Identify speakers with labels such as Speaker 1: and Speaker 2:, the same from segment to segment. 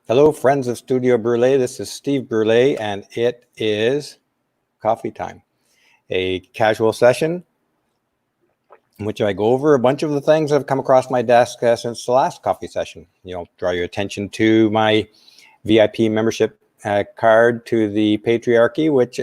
Speaker 1: Hello, friends of Studio Brûlé. This is Steve Brûlé, and it is coffee time, a casual session in which I go over a bunch of the things that have come across my desk since the last coffee session. Draw your attention to my VIP membership card to the patriarchy, which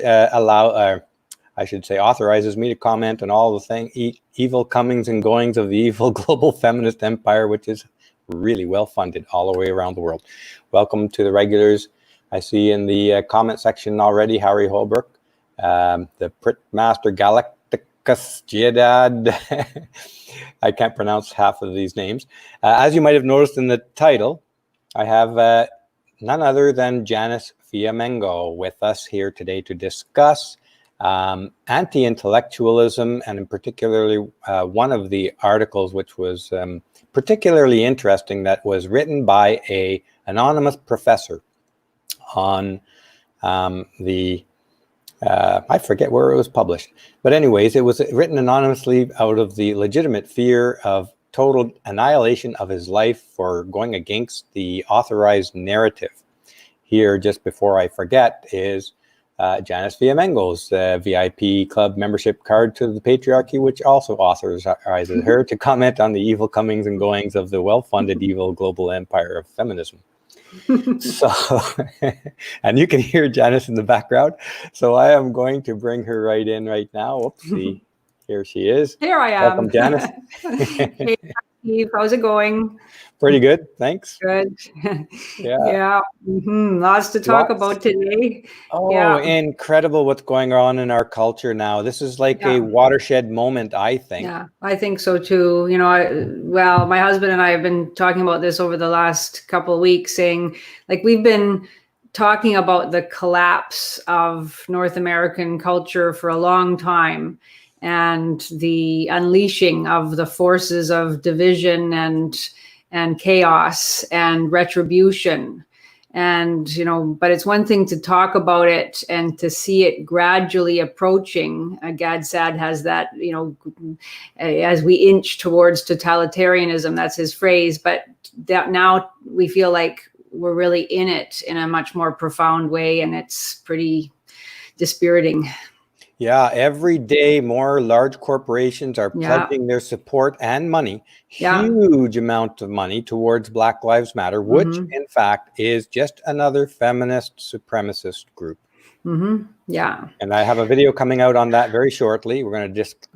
Speaker 1: authorizes me to comment on all the evil comings and goings of the evil global feminist empire, which is really well funded all the way around the world. Welcome to the regulars. I see in the comment section already Harry Holbrook, the Prit Master Galacticus Jedad. I can't pronounce half of these names. As you might have noticed in the title, I have none other than Janice Fiamengo with us here today to discuss anti-intellectualism, and in particularly one of the articles which was particularly interesting, that was written by an anonymous professor on I forget where it was published, but anyways, it was written anonymously out of the legitimate fear of total annihilation of his life for going against the authorized narrative. Here, just before I forget, is Janice Fiamengo's VIP club membership card to the patriarchy, which also authorizes her to comment on the evil comings and goings of the well-funded evil global empire of feminism. So, and you can hear Janice in the background. So I am going to bring her right in right now. Oopsie, here she is.
Speaker 2: Here I am.
Speaker 1: Welcome, Janice.
Speaker 2: Hey, Steve, how's it going?
Speaker 1: Pretty good, thanks.
Speaker 2: Good.
Speaker 1: Yeah.
Speaker 2: Lots to talk about today.
Speaker 1: Oh, incredible what's going on in our culture now. This is like a watershed moment, I think.
Speaker 2: Yeah, I think so too. My husband and I have been talking about this over the last couple of weeks, saying, like, we've been talking about the collapse of North American culture for a long time, and the unleashing of the forces of division and chaos and retribution. And, but it's one thing to talk about it and to see it gradually approaching. Gad Saad has that, as we inch towards totalitarianism, that's his phrase. But that now we feel like we're really in it in a much more profound way. And it's pretty dispiriting.
Speaker 1: Yeah, every day more large corporations are pledging their support and money, huge amount of money, towards Black Lives Matter, which in fact is just another feminist supremacist group.
Speaker 2: Yeah.
Speaker 1: And I have a video coming out on that very shortly. We're going to just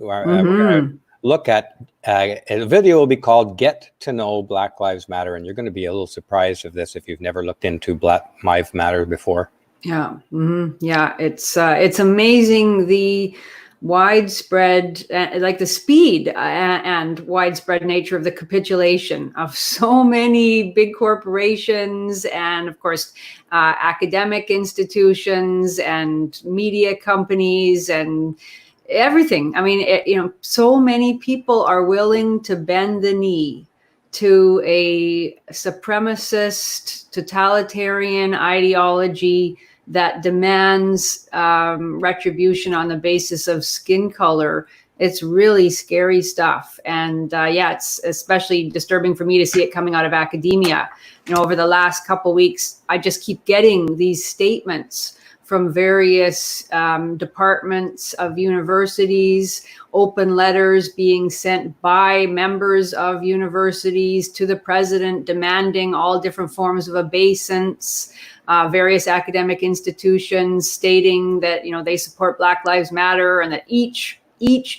Speaker 1: look at a video will be called Get to Know Black Lives Matter. And you're going to be a little surprised of this if you've never looked into Black Lives Matter before.
Speaker 2: Yeah. Yeah. It's amazing the widespread, like the speed and widespread nature of the capitulation of so many big corporations, and of course, academic institutions and media companies and everything. I mean, so many people are willing to bend the knee to a supremacist, totalitarian ideology that demands retribution on the basis of skin color. It's really scary stuff. And it's especially disturbing for me to see it coming out of academia. Over the last couple of weeks, I just keep getting these statements from various departments of universities, open letters being sent by members of universities to the president demanding all different forms of obeisance, various academic institutions stating that, they support Black Lives Matter, and that each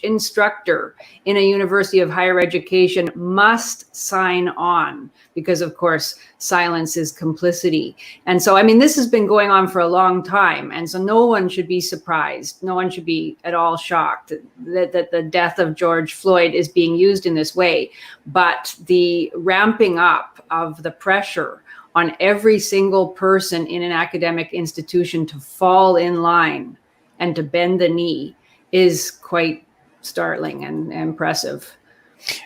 Speaker 2: instructor in a university of higher education must sign on, because of course silence is complicity. And so, this has been going on for a long time. And so no one should be surprised. No one should be at all shocked that the death of George Floyd is being used in this way. But the ramping up of the pressure on every single person in an academic institution to fall in line and to bend the knee is quite startling and impressive.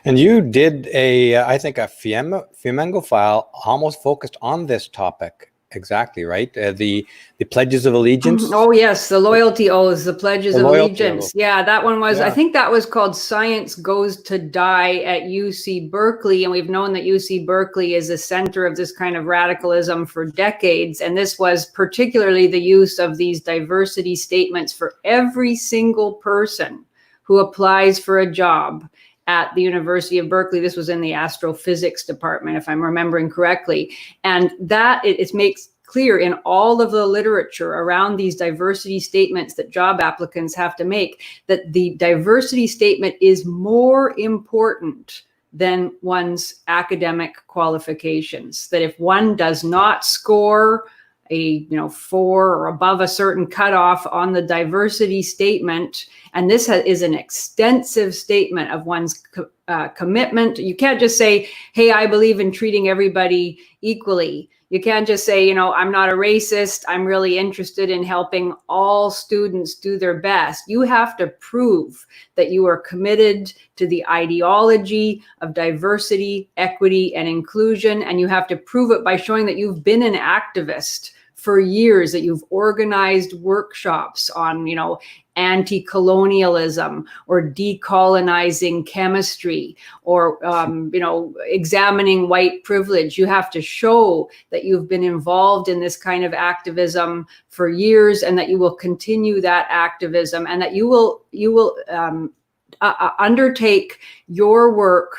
Speaker 1: And you did I think a Fiamengo file almost focused on this topic. exactly, right. The pledges of allegiance.
Speaker 2: Oh yes, the loyalty oaths, the pledges of allegiance.
Speaker 1: Oath.
Speaker 2: Yeah, that one was,
Speaker 1: Yeah.
Speaker 2: I think that was called Science Goes to Die at UC Berkeley. And we've known that UC Berkeley is a center of this kind of radicalism for decades. And this was particularly the use of these diversity statements for every single person who applies for a job at the University of Berkeley. This was in the astrophysics department, if I'm remembering correctly. And that it makes clear in all of the literature around these diversity statements that job applicants have to make, that the diversity statement is more important than one's academic qualifications. That if one does not score a 4 or above a certain cutoff on the diversity statement, and this is an extensive statement of one's commitment. You can't just say, hey, I believe in treating everybody equally. You can't just say, I'm not a racist. I'm really interested in helping all students do their best. You have to prove that you are committed to the ideology of diversity, equity, and inclusion. And you have to prove it by showing that you've been an activist for years, that you've organized workshops on, anti-colonialism or decolonizing chemistry or, examining white privilege. You have to show that you've been involved in this kind of activism for years, and that you will continue that activism, and that you will undertake your work,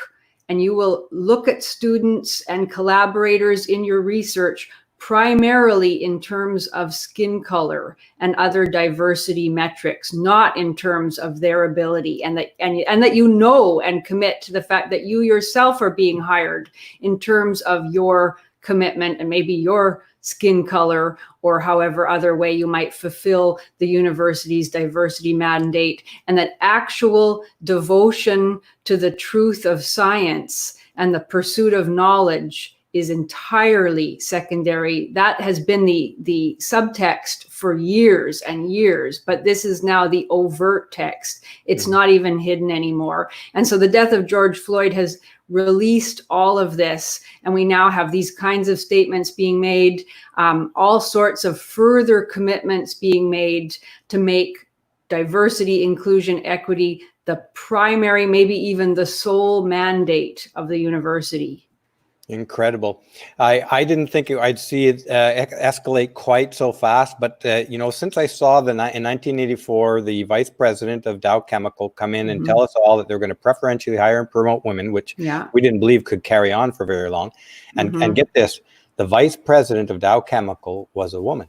Speaker 2: and you will look at students and collaborators in your research primarily in terms of skin color and other diversity metrics, not in terms of their ability, and that and commit to the fact that you yourself are being hired in terms of your commitment and maybe your skin color or however other way you might fulfill the university's diversity mandate, and that actual devotion to the truth of science and the pursuit of knowledge is entirely secondary. That has been the subtext for years and years, but this is now the overt text. It's not even hidden anymore. And so the death of George Floyd has released all of this, and we now have these kinds of statements being made, all sorts of further commitments being made to make diversity, inclusion, equity the primary, maybe even the sole mandate of the university.
Speaker 1: Incredible. I didn't think I'd see it escalate quite so fast, but since I saw in 1984 the vice president of Dow Chemical come in and tell us all that they're going to preferentially hire and promote women, which we didn't believe could carry on for very long, and get this, the vice president of Dow Chemical was a woman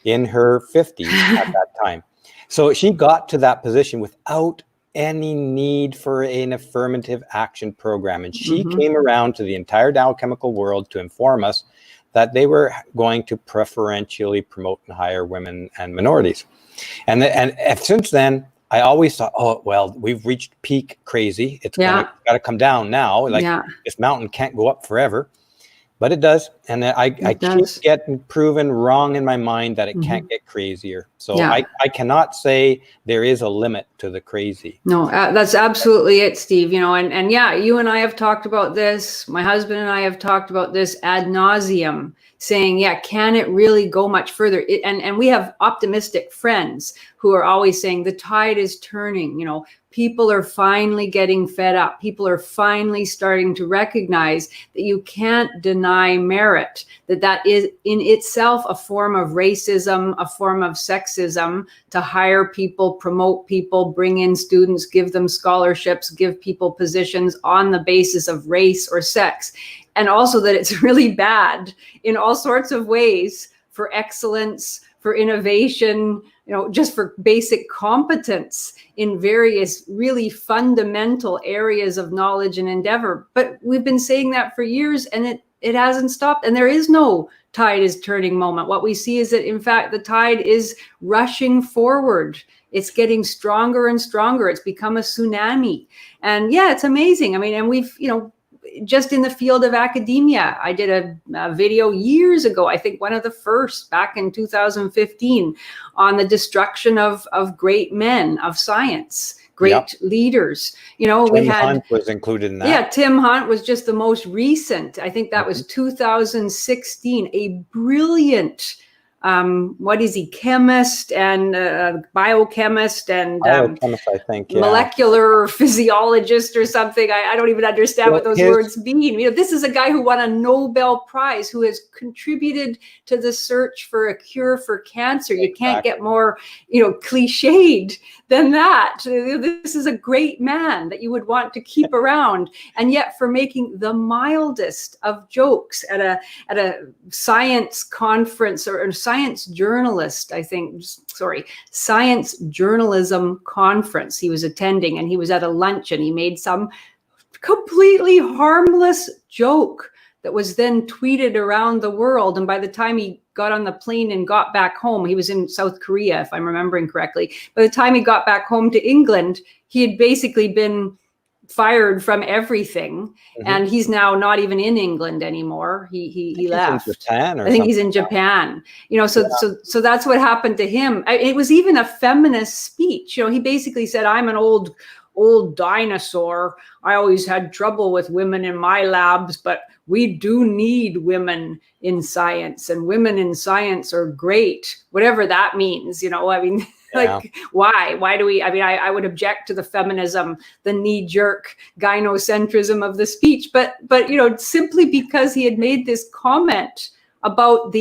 Speaker 1: in her 50s at that time. So she got to that position without any need for an affirmative action program. And she came around to the entire Dow Chemical world to inform us that they were going to preferentially promote and hire women and minorities. And since then, I always thought, oh, well, we've reached peak crazy. It's got to come down now. This mountain can't go up forever. But it does. And I keep getting proven wrong in my mind that it can't get crazier. So I cannot say there is a limit to the crazy.
Speaker 2: No, that's absolutely it, Steve. And you and I have talked about this. My husband and I have talked about this ad nauseum, saying, can it really go much further? And we have optimistic friends who are always saying the tide is turning. People are finally getting fed up. People are finally starting to recognize that you can't deny merit, that is in itself a form of racism, a form of sexism, to hire people, promote people, bring in students, give them scholarships, give people positions on the basis of race or sex. And also that it's really bad in all sorts of ways for excellence, for innovation, just for basic competence in various really fundamental areas of knowledge and endeavor. But we've been saying that for years, and it hasn't stopped. And there is no tide is turning moment. What we see is that, in fact, the tide is rushing forward. It's getting stronger and stronger. It's become a tsunami. And it's amazing. I mean, and we've, just in the field of academia, I did a video years ago, I think one of the first back in 2015, on the destruction of great men of science, great leaders. You know, we
Speaker 1: Tim
Speaker 2: had
Speaker 1: Hunt was included in that.
Speaker 2: Yeah, Tim Hunt was just the most recent. I think that was 2016. A brilliant, what is he, chemist and biochemist and
Speaker 1: Biochemist, I think,
Speaker 2: molecular physiologist or something. I don't even understand what those words mean. You know, this is a guy who won a Nobel Prize, who has contributed to the search for a cure for cancer. You can't get more, you know, cliched than that. This is a great man that you would want to keep around. And yet, for making the mildest of jokes at a science conference or a science journalist, science journalism conference he was attending, and he was at a lunch and he made some completely harmless joke that was then tweeted around the world. And by the time he got on the plane and got back home, he was in South Korea, if I'm remembering correctly. By the time he got back home to England, he had basically been fired from everything, and he's now not even in England anymore. He left.
Speaker 1: He's in Japan,
Speaker 2: I think he's in Japan. You know, so that's what happened to him. It was even a feminist speech. You know, he basically said, "I'm an old dinosaur. I always had trouble with women in my labs, but we do need women in science, and women in science are great," whatever that means. You know, I mean, like, why do we, I mean, I would object to the feminism, the knee-jerk gynocentrism of the speech, but, you know, simply because he had made this comment about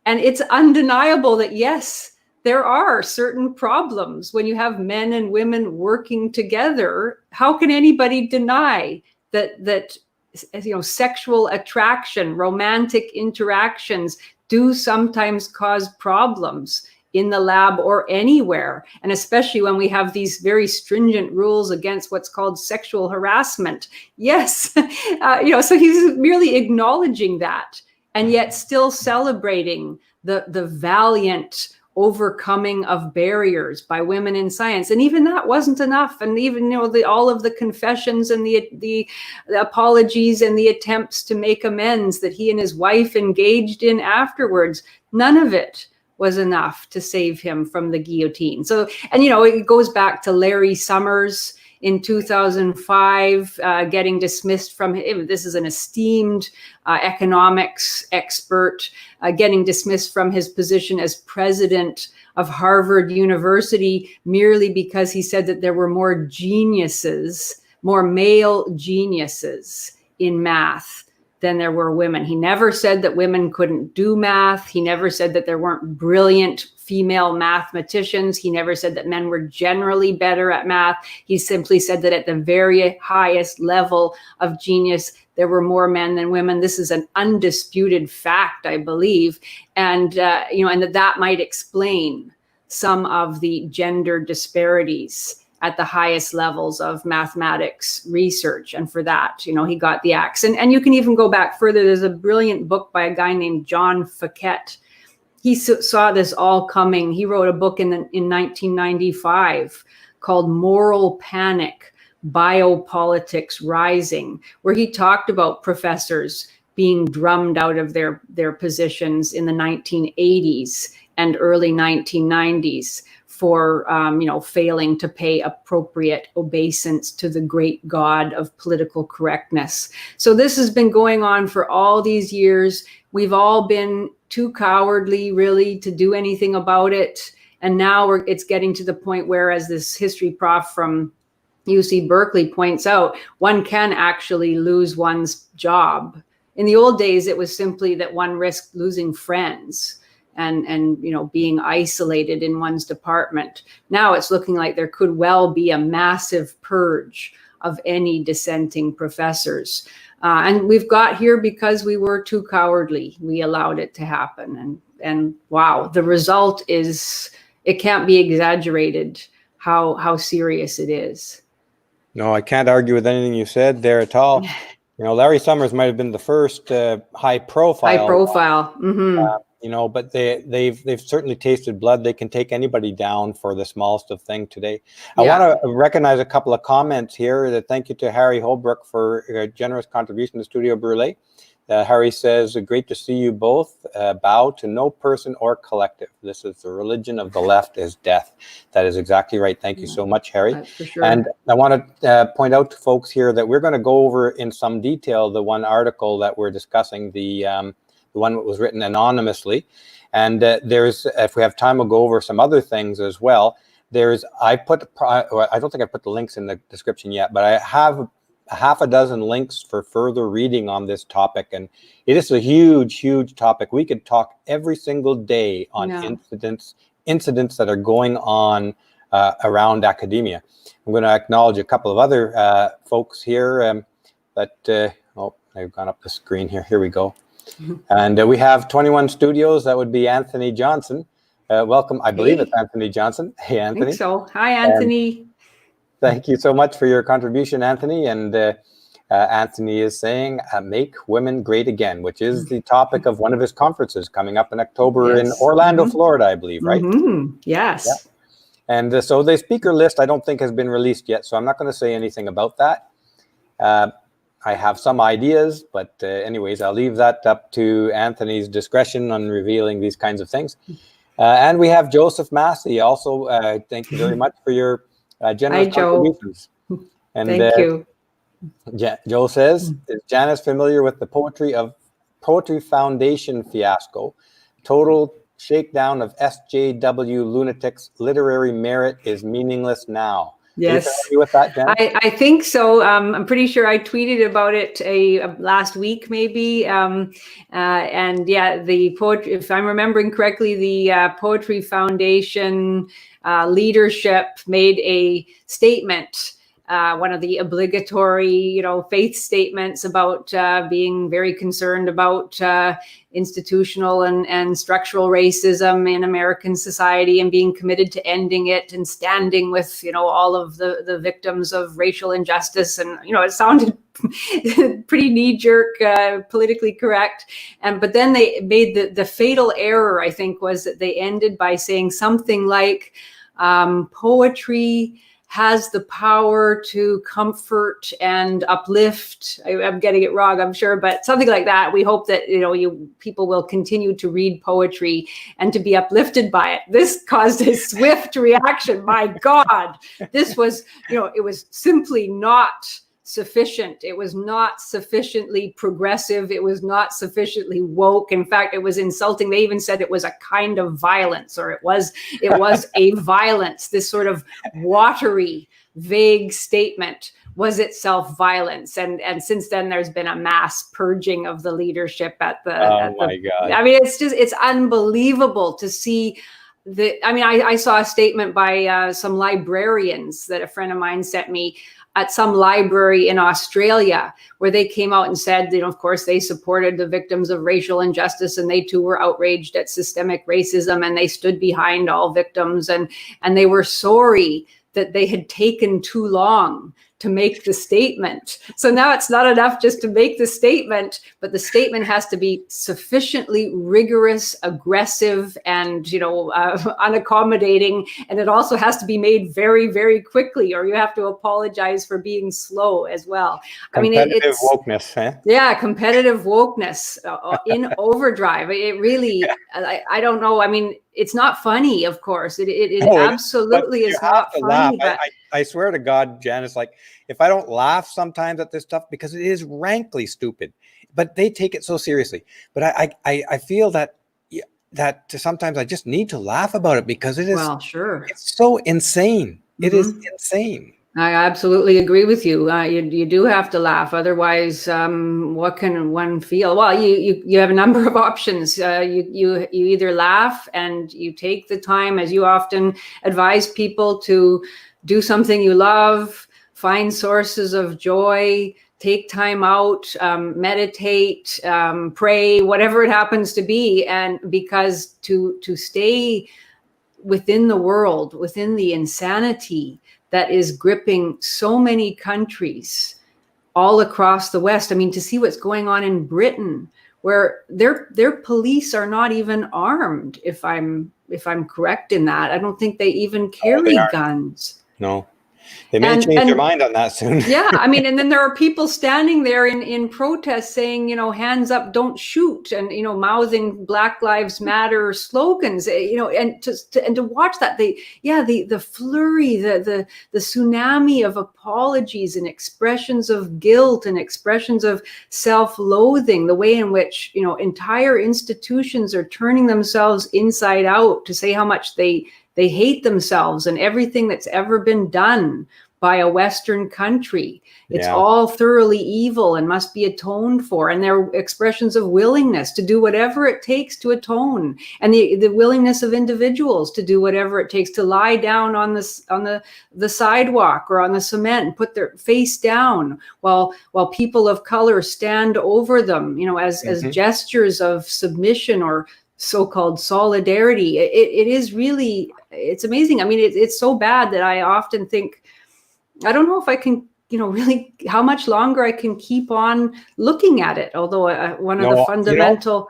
Speaker 2: and it's undeniable that, yes, there are certain problems when you have men and women working together. How can anybody deny that, you know, sexual attraction, romantic interactions do sometimes cause problems in the lab or anywhere, and especially when we have these very stringent rules against what's called sexual harassment. Yes, you know, so he's merely acknowledging that, and yet still celebrating the valiant overcoming of barriers by women in science. And even that wasn't enough. And even, you know, all of the confessions and the apologies and the attempts to make amends that he and his wife engaged in afterwards, none of it was enough to save him from the guillotine. So, and, you know, it goes back to Larry Summers in 2005, getting dismissed from him. This is an esteemed economics expert, getting dismissed from his position as president of Harvard University merely because he said that there were more geniuses, more male geniuses in math than there were women. He never said that women couldn't do math. He never said that there weren't brilliant female mathematicians. He never said that men were generally better at math. He simply said that at the very highest level of genius, there were more men than women. This is an undisputed fact, I believe. And, you know, and that might explain some of the gender disparities at the highest levels of mathematics research. And for that, you know, he got the axe. And you can even go back further. There's a brilliant book by a guy named John Fouquet. He saw this all coming. He wrote a book in 1995 called Moral Panic, Biopolitics Rising, where he talked about professors being drummed out of their positions in the 1980s and early 1990s for, you know, failing to pay appropriate obeisance to the great god of political correctness. So this has been going on for all these years. We've all been too cowardly, really, to do anything about it. And now it's getting to the point where, as this history prof from UC Berkeley points out, one can actually lose one's job. In the old days, it was simply that one risked losing friends and you know, being isolated in one's department. Now it's looking like there could well be a massive purge of any dissenting professors. And we've got here because we were too cowardly. We allowed it to happen. And wow, the result is, it can't be exaggerated how serious it is.
Speaker 1: No, I can't argue with anything you said there at all. You know, Larry Summers might have been the first high profile. You know, but they've certainly tasted blood. They can take anybody down for the smallest of things today. I want to recognize a couple of comments here. Thank you to Harry Holbrook for a generous contribution to Studio Brûlé. Harry says, great to see you both. Bow to no person or collective. This is the religion of the left is death. That is exactly right. Thank you so much, Harry.
Speaker 2: That's for sure.
Speaker 1: And I want to point out to folks here that we're going to go over in some detail the one article that we're discussing, the one that was written anonymously. And there's, if we have time, we'll go over some other things as well. I don't think I put the links in the description yet, but I have half a dozen links for further reading on this topic, and it is a huge topic. We could talk every single day on incidents that are going on around academia. I'm going to acknowledge a couple of other folks here that they've gone up the screen here. Here we go. And we have 21 Studios. That would be Anthony Johnson. Welcome. I believe it's Anthony Johnson. Hey, Anthony.
Speaker 2: I think so. Hi, Anthony.
Speaker 1: Thank you so much for your contribution, Anthony. And Anthony is saying, make women great again, which is the topic of one of his conferences coming up in October in Orlando, Florida, I believe, right?
Speaker 2: Yes.
Speaker 1: Yeah. And so the speaker list, I don't think has been released yet, so I'm not going to say anything about that. I have some ideas, but anyways, I'll leave that up to Anthony's discretion on revealing these kinds of things. And we have Joseph Massey also. Thank you very much for your generous contributions. And,
Speaker 2: thank you.
Speaker 1: Joe says, is Janice familiar with the Poetry Foundation fiasco? Total shakedown of SJW lunatics. Literary merit is meaningless now.
Speaker 2: Yes.
Speaker 1: Are you familiar with that, Janice?
Speaker 2: I think so. I'm pretty sure I tweeted about it last week, maybe. And yeah, the poetry, if I'm remembering correctly, the Poetry Foundation leadership made a statement, one of the obligatory, faith statements about being very concerned about institutional and structural racism in American society and being committed to ending it and standing with, all of the victims of racial injustice. And, it sounded pretty knee-jerk, politically correct. But then they made the fatal error, I think, was that they ended by saying something like, poetry has the power to comfort and uplift. I'm getting it wrong, I'm sure, but something like that. We hope that, people will continue to read poetry and to be uplifted by it. This caused a swift reaction. My God, this was, it was simply not sufficient. It was not sufficiently progressive. It was not sufficiently woke. In fact, it was insulting. They even said it was a kind of violence, or it was a violence. This sort of watery, vague statement was itself violence. And since then, there's been a mass purging of the leadership at the.
Speaker 1: My God!
Speaker 2: I mean, it's unbelievable to see. I saw a statement by some librarians that a friend of mine sent me at some library in Australia, where they came out and said, of course, they supported the victims of racial injustice, and they too were outraged at systemic racism, and they stood behind all victims, and they were sorry that they had taken too long to make the statement. So now it's not enough just to make the statement, but the statement has to be sufficiently rigorous, aggressive, and unaccommodating. And it also has to be made very, very quickly, or you have to apologize for being slow as well.
Speaker 1: Competitive wokeness, eh?
Speaker 2: Yeah, competitive wokeness in overdrive. It really, I don't know. It's not funny, of course. It absolutely is not funny. But
Speaker 1: I swear to God, Janice, if I don't laugh sometimes at this stuff, because it is rankly stupid, but they take it so seriously. But I feel that sometimes I just need to laugh about it, because it is,
Speaker 2: well, sure, it's
Speaker 1: so insane. It is insane.
Speaker 2: I absolutely agree with you. You do have to laugh, otherwise, what can one feel? Well, you have a number of options. You either laugh and you take the time, as you often advise people, to do something you love, find sources of joy, take time out, meditate, pray, whatever it happens to be, and because to stay within the world, within the insanity that is gripping so many countries all across the West. To see what's going on in Britain, where their police are not even armed, if I'm correct in that. I don't think they even carry guns.
Speaker 1: No. They may change their mind on that soon.
Speaker 2: Yeah, I mean, and then there are people standing there in protest saying, hands up, don't shoot, and mouthing Black Lives Matter slogans, and to watch that, the flurry, the tsunami of apologies and expressions of guilt and expressions of self-loathing, the way in which entire institutions are turning themselves inside out to say how much they hate themselves and everything that's ever been done by a Western country. It's all thoroughly evil and must be atoned for. And there are expressions of willingness to do whatever it takes to atone, and the willingness of individuals to do whatever it takes to lie down on the sidewalk or on the cement and put their face down while people of color stand over them, as gestures of submission or so-called solidarity. It is really, it's amazing. I mean, it's so bad that I often think, I don't know if I can, really how much longer I can keep on looking at it. Although one of the fundamental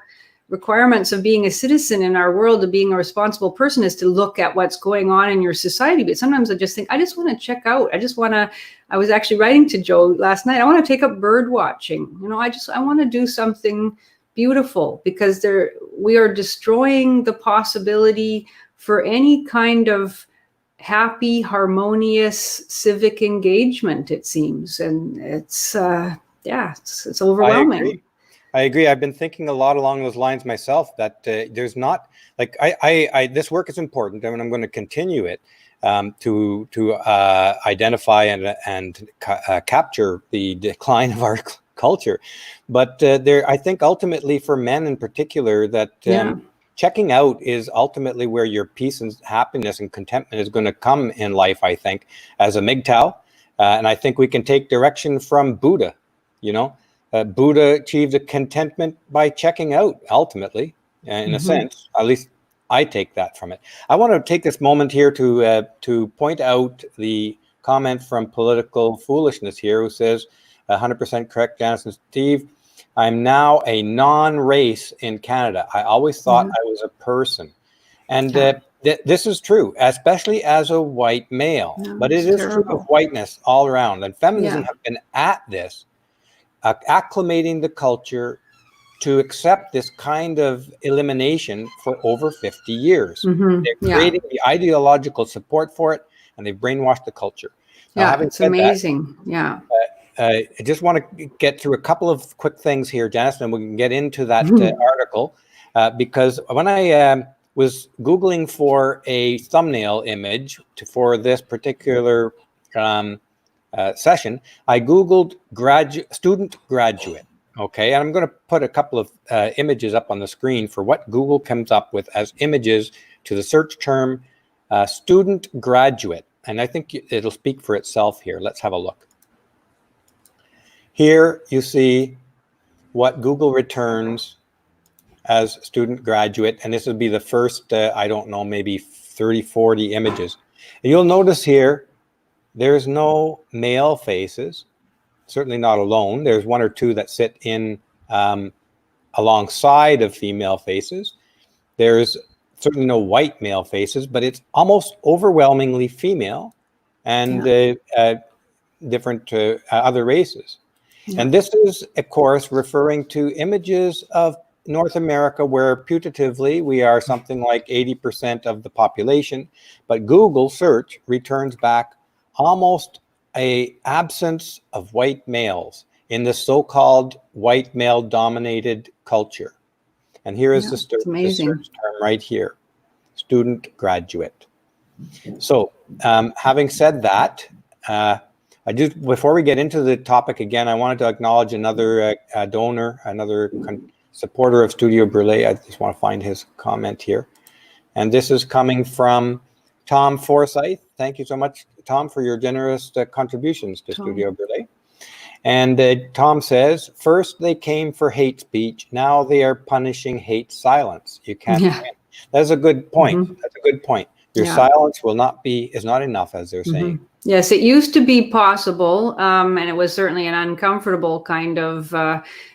Speaker 2: requirements of being a citizen in our world, of being a responsible person, is to look at what's going on in your society. But sometimes I just think, I just want to check out. I was actually writing to Joe last night. I want to take up bird watching. I want to do something beautiful, because we are destroying the possibility for any kind of happy, harmonious civic engagement, it seems. And it's overwhelming.
Speaker 1: I agree. I've been thinking a lot along those lines myself, that there's not, like, I this work is important, and I'm going to continue it to identify and capture the decline of our culture. But I think ultimately for men in particular, that checking out is ultimately where your peace and happiness and contentment is going to come in life, I think, as a MGTOW. And I think we can take direction from Buddha. Buddha achieved a contentment by checking out, ultimately, in a sense. At least I take that from it. I want to take this moment here to point out the comment from Political Foolishness here, who says, 100% correct, Janice and Steve, I'm now a non-race in Canada. I always thought I was a person. And this is true, especially as a white male. But it is true of whiteness all around. And feminism have been at this, acclimating the culture to accept this kind of elimination for over 50 years. They're creating the ideological support for it, and they've brainwashed the culture. Now,
Speaker 2: it's amazing.
Speaker 1: I just want to get through a couple of quick things here, Janice, and we can get into that article, because when I was Googling for a thumbnail image for this particular session, I Googled student graduate. Okay, and I'm going to put a couple of images up on the screen for what Google comes up with as images to the search term student graduate. And I think it'll speak for itself here. Let's have a look. Here you see what Google returns as student graduate, and this would be the first, I don't know, maybe 30, 40 images. And you'll notice here, there's no male faces, certainly not alone. There's one or two that sit in alongside of female faces. There's certainly no white male faces, but it's almost overwhelmingly female and different other races. And this is, of course, referring to images of North America, where putatively we are something like 80% of the population, but Google search returns back almost an absence of white males in the so-called white male-dominated culture. And here is the search term right here, student graduate. So having said that, before we get into the topic again, I wanted to acknowledge another donor, another supporter of Studio Brûlé. I just want to find his comment here. And this is coming from Tom Forsyth. Thank you so much, Tom, for your generous contributions to Studio Brûlé. And Tom says, first they came for hate speech, now they are punishing hate silence. You can't win. That's a good point. That's a good point. Your silence is not enough, as they're saying.
Speaker 2: Yes, it used to be possible, and it was certainly an uncomfortable kind of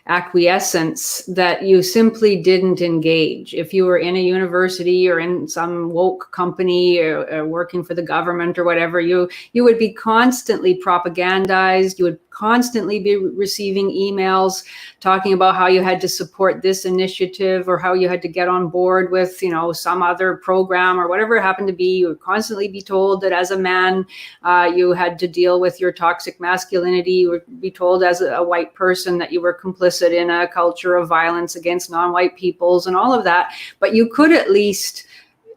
Speaker 2: acquiescence that you simply didn't engage. If you were in a university or in some woke company or working for the government or whatever, you would be constantly propagandized. You would constantly be receiving emails talking about how you had to support this initiative or how you had to get on board with, some other program or whatever it happened to be. You would constantly be told that as a man, you had to deal with your toxic masculinity. You would be told as a white person that you were complicit in a culture of violence against non-white peoples and all of that. But you could at least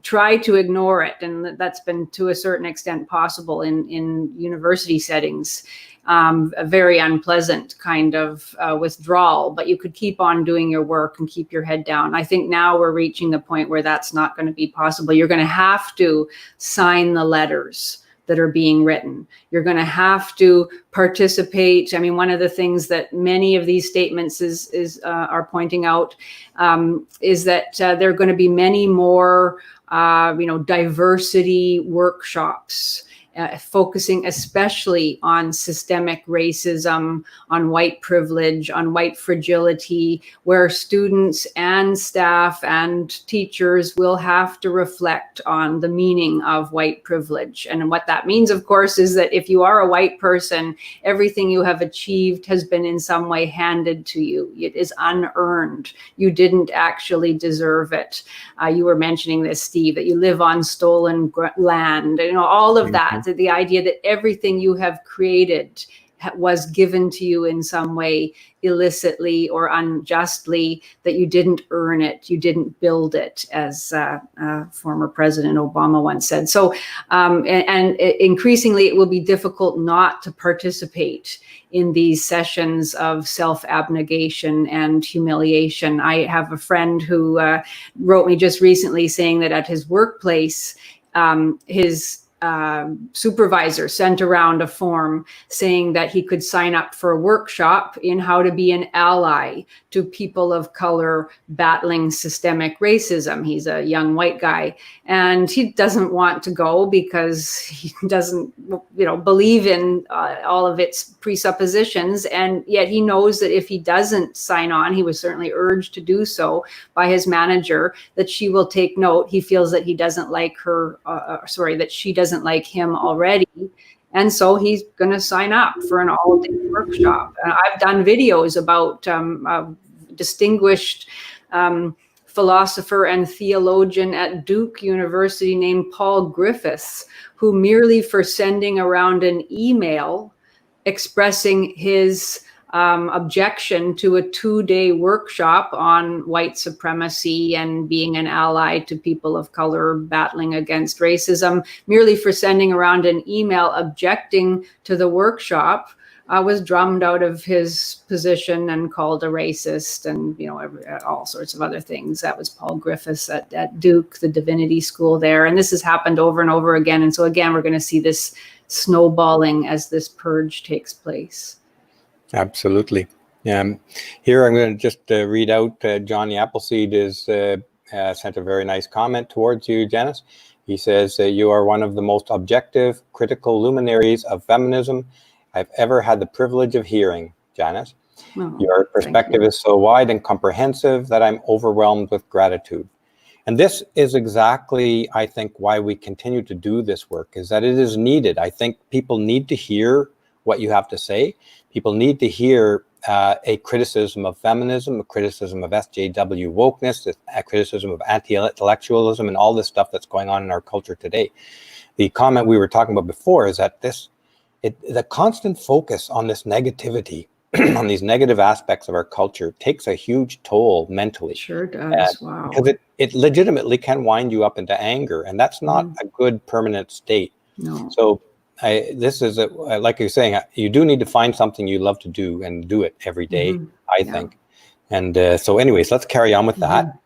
Speaker 2: try to ignore it. And that's been to a certain extent possible in university settings. A very unpleasant kind of withdrawal, but you could keep on doing your work and keep your head down. I think now we're reaching the point where that's not going to be possible. You're going to have to sign the letters that are being written. You're going to have to participate. I mean, one of the things that many of these statements are pointing out is that there are going to be many more, diversity workshops. Focusing especially on systemic racism, on white privilege, on white fragility, where students and staff and teachers will have to reflect on the meaning of white privilege. And what that means, of course, is that if you are a white person, everything you have achieved has been in some way handed to you. It is unearned. You didn't actually deserve it. You were mentioning this, Steve, that you live on stolen land, all of that. The idea that everything you have created was given to you in some way illicitly or unjustly, that you didn't earn it, you didn't build it, as former President Obama once said. So, and increasingly it will be difficult not to participate in these sessions of self-abnegation and humiliation. I have a friend who wrote me just recently saying that at his workplace, his supervisor sent around a form saying that he could sign up for a workshop in how to be an ally to people of color battling systemic racism. He's a young white guy, and he doesn't want to go because he doesn't, believe in all of its presuppositions. And yet he knows that if he doesn't sign on, he was certainly urged to do so by his manager, that she will take note. He feels that he doesn't like her, that she doesn't like him already. And so he's going to sign up for an all-day workshop. I've done videos about a distinguished philosopher and theologian at Duke University named Paul Griffiths, who merely for sending around an email expressing his objection to a 2-day workshop on white supremacy and being an ally to people of color battling against racism, merely for sending around an email objecting to the workshop, was drummed out of his position and called a racist and, all sorts of other things. That was Paul Griffiths at Duke, the divinity school there. And this has happened over and over again. And so again, we're going to see this snowballing as this purge takes place.
Speaker 1: Absolutely. Here I'm going to just read out, Johnny Appleseed has sent a very nice comment towards you, Janice. He says, you are one of the most objective, critical luminaries of feminism I've ever had the privilege of hearing, Janice. Oh, your perspective is so wide and comprehensive that I'm overwhelmed with gratitude. And this is exactly, I think, why we continue to do this work, is that it is needed. I think people need to hear what you have to say. People need to hear a criticism of feminism, a criticism of SJW wokeness, a criticism of anti-intellectualism, and all this stuff that's going on in our culture today. The comment we were talking about before is that the constant focus on this negativity, on these negative aspects of our culture, takes a huge toll mentally.
Speaker 2: Sure does. Wow.
Speaker 1: Because it legitimately can wind you up into anger, and that's not a good permanent state.
Speaker 2: No.
Speaker 1: So this is, like you're saying, you do need to find something you love to do and do it every day, I think. And so anyways, let's carry on with that.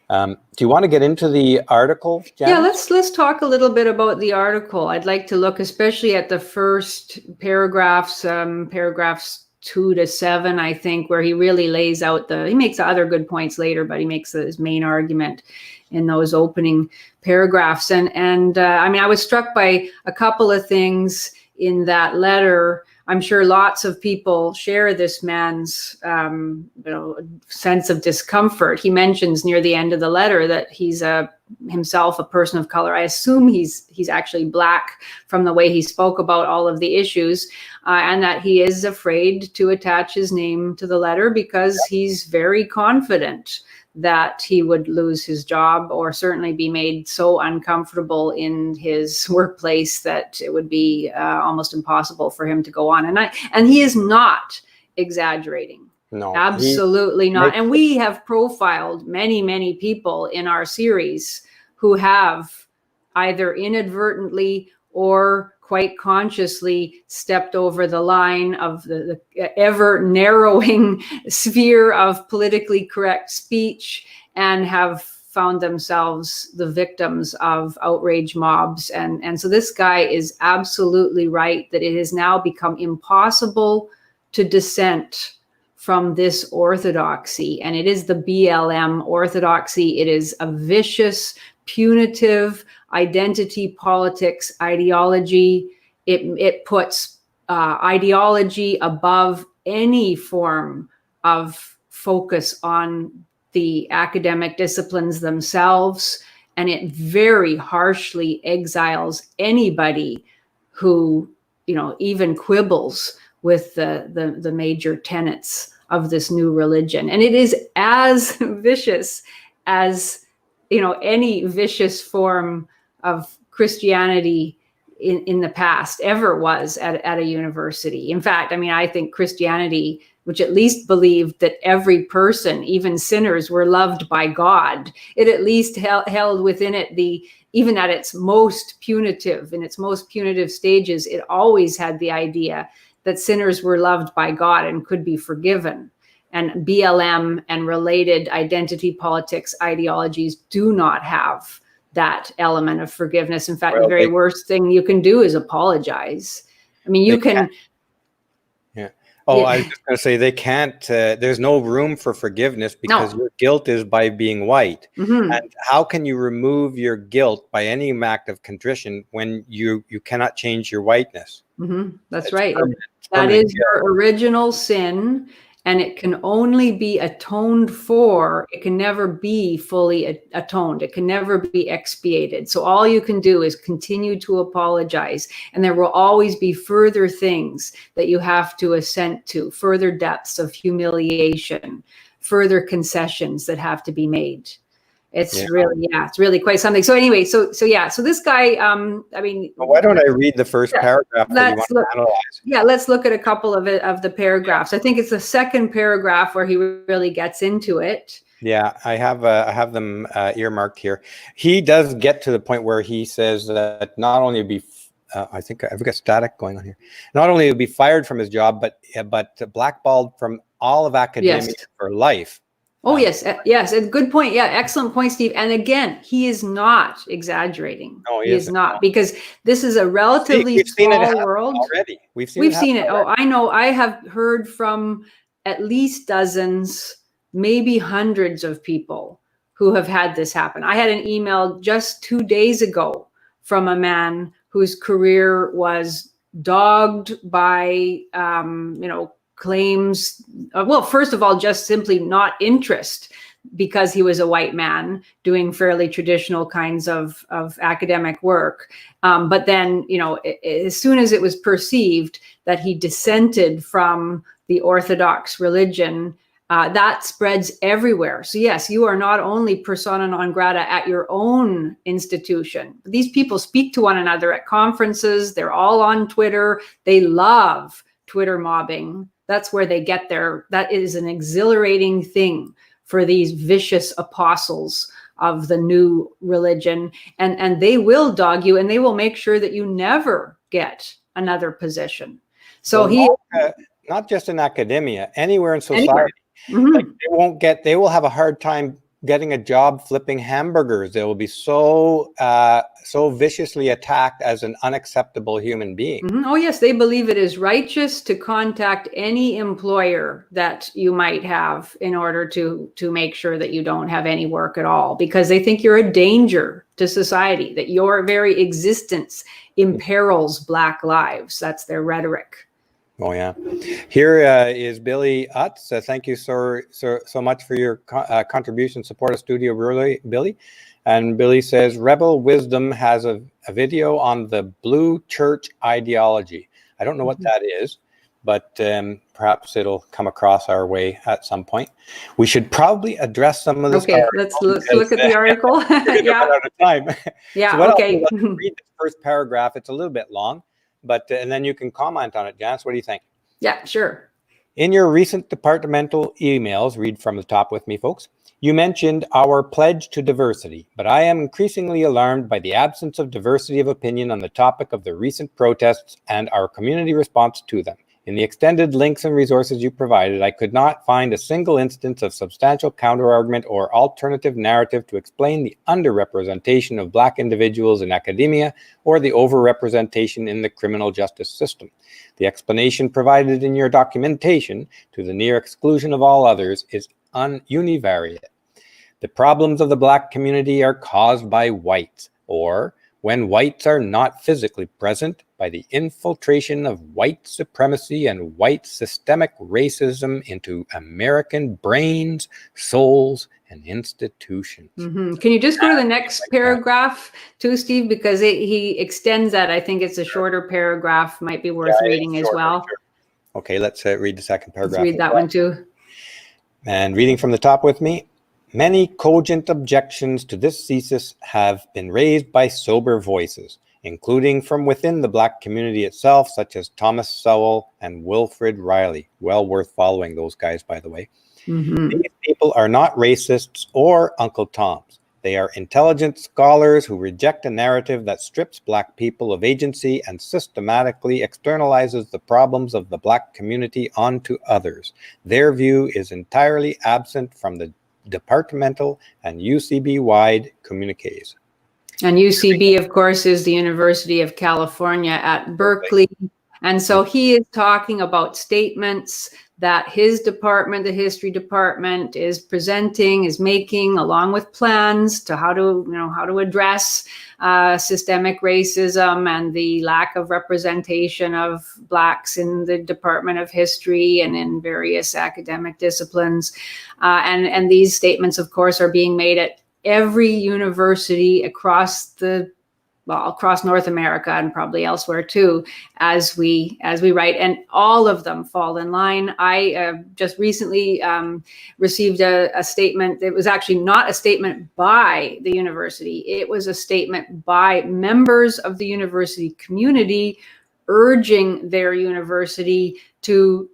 Speaker 1: Do you want to get into the article, Janice?
Speaker 2: Yeah, let's talk a little bit about the article. I'd like to look especially at the first paragraphs, paragraphs 2 to 7, I think, where he really lays out he makes other good points later, but he makes his main argument in those opening paragraphs. And I mean, I was struck by a couple of things in that letter. I'm sure lots of people share this man's sense of discomfort. He mentions near the end of the letter that he's himself a person of color. I assume he's actually Black from the way he spoke about all of the issues, and that he is afraid to attach his name to the letter because he's very confident that he would lose his job, or certainly be made so uncomfortable in his workplace that it would be almost impossible for him to go on. And he is not exaggerating.
Speaker 1: No,
Speaker 2: absolutely not. And we have profiled many, many people in our series who have either inadvertently or quite consciously stepped over the line of the ever narrowing sphere of politically correct speech and have found themselves the victims of outrage mobs. And so this guy is absolutely right that it has now become impossible to dissent from this orthodoxy. And it is the BLM orthodoxy. It is a vicious, punitive identity politics ideology. It puts ideology above any form of focus on the academic disciplines themselves, and it very harshly exiles anybody who, even quibbles with the major tenets of this new religion. And it is as vicious as any vicious form of Christianity in the past ever was at a university. In fact, I think Christianity, which at least believed that every person, even sinners, were loved by God, it at least held within it even at its most punitive, in its most punitive stages, it always had the idea that sinners were loved by God and could be forgiven. And BLM and related identity politics ideologies do not have that element of forgiveness. In fact, the very worst thing you can do is apologize. You can.
Speaker 1: Yeah. Oh, I was just going to say they can't. There's no room for forgiveness because your guilt is by being white. Mm-hmm. And how can you remove your guilt by any act of contrition when you cannot change your whiteness?
Speaker 2: Mm-hmm. That's right. That is your original sin. And it can only be atoned for. It can never be fully atoned. It can never be expiated. So all you can do is continue to apologize. And there will always be further things that you have to assent to, further depths of humiliation, further concessions that have to be made. It's really quite something. So anyway, so this guy,
Speaker 1: why don't I read the first paragraph that you want to analyze?
Speaker 2: Yeah, let's look at a couple of the paragraphs. I think it's the second paragraph where he really gets into it.
Speaker 1: Yeah, I have them earmarked here. He does get to the point where he says that not only be I think I've got static going on here. Not only would be fired from his job, but blackballed from all of academia for life.
Speaker 2: Oh, yes. A good point. Yeah. Excellent point, Steve. And again, he is not exaggerating. No, he is not, because this is a relatively small world.
Speaker 1: Already. We've
Speaker 2: seen it. Oh, I know. I have heard from at least dozens, maybe hundreds of people who have had this happen. I had an email just 2 days ago from a man whose career was dogged by, claims, first of all, just simply not interest, because he was a white man doing fairly traditional kinds of academic work. But then, as soon as it was perceived that he dissented from the Orthodox religion, that spreads everywhere. So yes, you are not only persona non grata at your own institution. These people speak to one another at conferences. They're all on Twitter. They love Twitter mobbing. That's where they get that is an exhilarating thing for these vicious apostles of the new religion. And they will dog you, and they will make sure that you never get another position. So
Speaker 1: not just in academia, anywhere in society. Mm-hmm. They will have a hard time getting a job flipping hamburgers. They will be so viciously attacked as an unacceptable human being.
Speaker 2: Oh yes, they believe it is righteous to contact any employer that you might have in order to make sure that you don't have any work at all, because they think you're a danger to society, that your very existence imperils Black lives. That's their rhetoric.
Speaker 1: Oh yeah. Here is Billy Utz. Thank you so much for your contribution. Support of Studio Billy. And Billy says, Rebel Wisdom has a video on the Blue Church ideology. I don't know what that is, but perhaps it'll come across our way at some point. We should probably address some of this.
Speaker 2: Okay, let's look at the article.
Speaker 1: Yeah. Out of time.
Speaker 2: Yeah,
Speaker 1: so
Speaker 2: okay.
Speaker 1: Read the first paragraph. It's a little bit long, but and then you can comment on it. Janice, what do you think?
Speaker 2: Yeah, sure.
Speaker 1: In your recent departmental emails, read from the top with me, folks, you mentioned our pledge to diversity, but I am increasingly alarmed by the absence of diversity of opinion on the topic of the recent protests and our community response to them. In the extended links and resources you provided, I could not find a single instance of substantial counterargument or alternative narrative to explain the underrepresentation of Black individuals in academia or the overrepresentation in the criminal justice system. The explanation provided in your documentation, to the near exclusion of all others, is univariate. The problems of the Black community are caused by whites, or when whites are not physically present, by the infiltration of white supremacy and white systemic racism into American brains, souls, and institutions.
Speaker 2: Can you just go to the next paragraph too, Steve? Because he extends that. I think it's a shorter paragraph, might be worth reading as well. Sure.
Speaker 1: Okay, let's read the second paragraph.
Speaker 2: Let's read that one too.
Speaker 1: And reading from the top with me. Many cogent objections to this thesis have been raised by sober voices, including from within the Black community itself, such as Thomas Sowell and Wilfred Riley. Well worth following those guys, by the way. These people are not racists or Uncle Toms. They are intelligent scholars who reject a narrative that strips Black people of agency and systematically externalizes the problems of the Black community onto others. Their view is entirely absent from the departmental and UCB-wide communiques.
Speaker 2: And UCB, of course, is the University of California at Berkeley. And so he is talking about statements that his department, the history department, is making, along with plans to how to address systemic racism and the lack of representation of Blacks in the Department of History and in various academic disciplines. And these statements, of course, are being made at every university across North America and probably elsewhere too, as we write, and all of them fall in line. I just recently received a statement. It was actually not a statement by the university. It was a statement by members of the university community urging their university to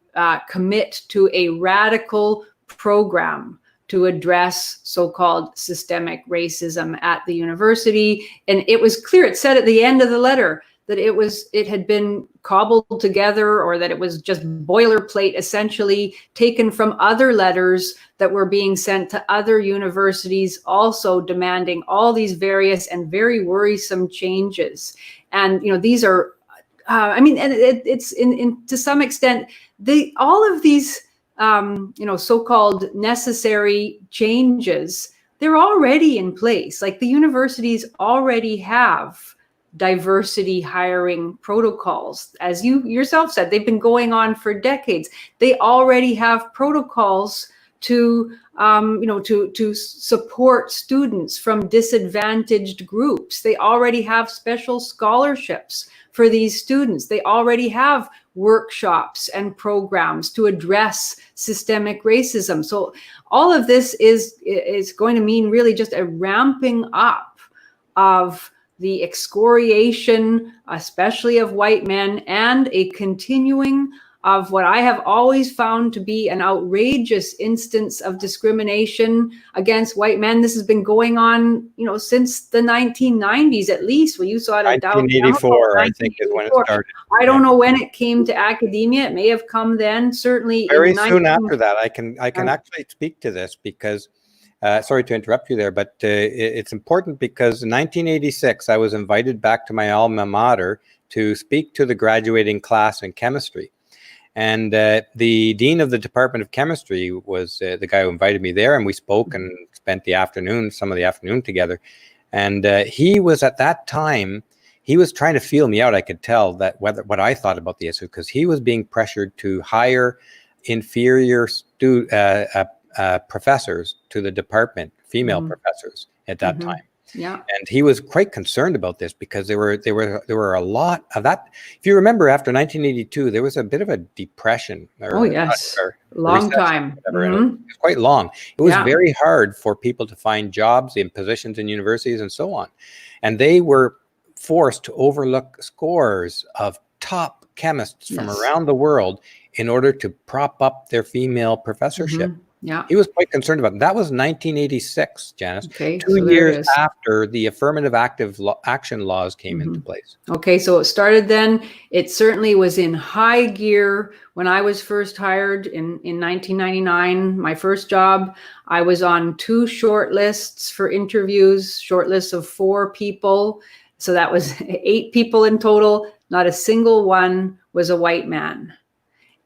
Speaker 2: commit to a radical program to address so-called systemic racism at the university. And it was clear, it said at the end of the letter that it had been cobbled together, or that it was just boilerplate, essentially taken from other letters that were being sent to other universities, also demanding all these various and very worrisome changes. And, these are, and it's to some extent, all of these so-called necessary changes, they're already in place. Like the universities already have diversity hiring protocols. As you yourself said, they've been going on for decades. They already have protocols to support students from disadvantaged groups. They already have special scholarships for these students. They already have workshops and programs to address systemic racism. So all of this is going to mean really just a ramping up of the excoriation, especially of white men, and a continuing of what I have always found to be an outrageous instance of discrimination against white men. This has been going on, since the 1990s at least. Well, you saw it at
Speaker 1: 1984, I think, is when it started.
Speaker 2: I don't know when it came to academia. It may have come then. Certainly,
Speaker 1: very soon after that. I can actually speak to this because sorry to interrupt you there, but it's important because in 1986, I was invited back to my alma mater to speak to the graduating class in chemistry. And the dean of the Department of Chemistry was the guy who invited me there, and we spoke and spent some of the afternoon together. And he was at that time, he was trying to feel me out. I could tell that what I thought about the issue, because he was being pressured to hire inferior professors to the department, female professors at that time.
Speaker 2: Yeah.
Speaker 1: And he was quite concerned about this because there were a lot of that. If you remember, after 1982, there was a bit of a depression.
Speaker 2: Long time.
Speaker 1: It was quite long. It was very hard for people to find jobs in positions in universities and so on. And they were forced to overlook scores of top chemists from around the world in order to prop up their female professorship.
Speaker 2: Yeah.
Speaker 1: He was quite concerned about it. That was 1986, Janice.
Speaker 2: Okay,
Speaker 1: 2 years after the affirmative action laws came into place.
Speaker 2: Okay, so it started then. It certainly was in high gear when I was first hired in 1999. My first job, I was on 2 short lists for interviews, short lists of 4 people. So that was 8 people in total. Not a single one was a white man.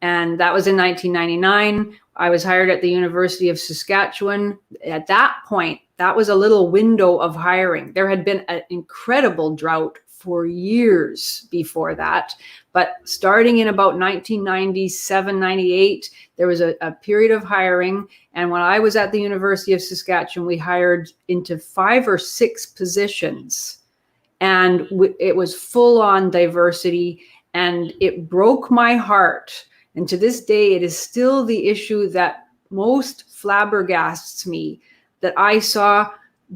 Speaker 2: And that was in 1999. I was hired at the University of Saskatchewan. At that point, that was a little window of hiring. There had been an incredible drought for years before that. But starting in about 1997, 98, there was a period of hiring. And when I was at the University of Saskatchewan, we hired into 5 or 6 positions. And it was full on diversity. And it broke my heart. And to this day, it is still the issue that most flabbergasts me, that I saw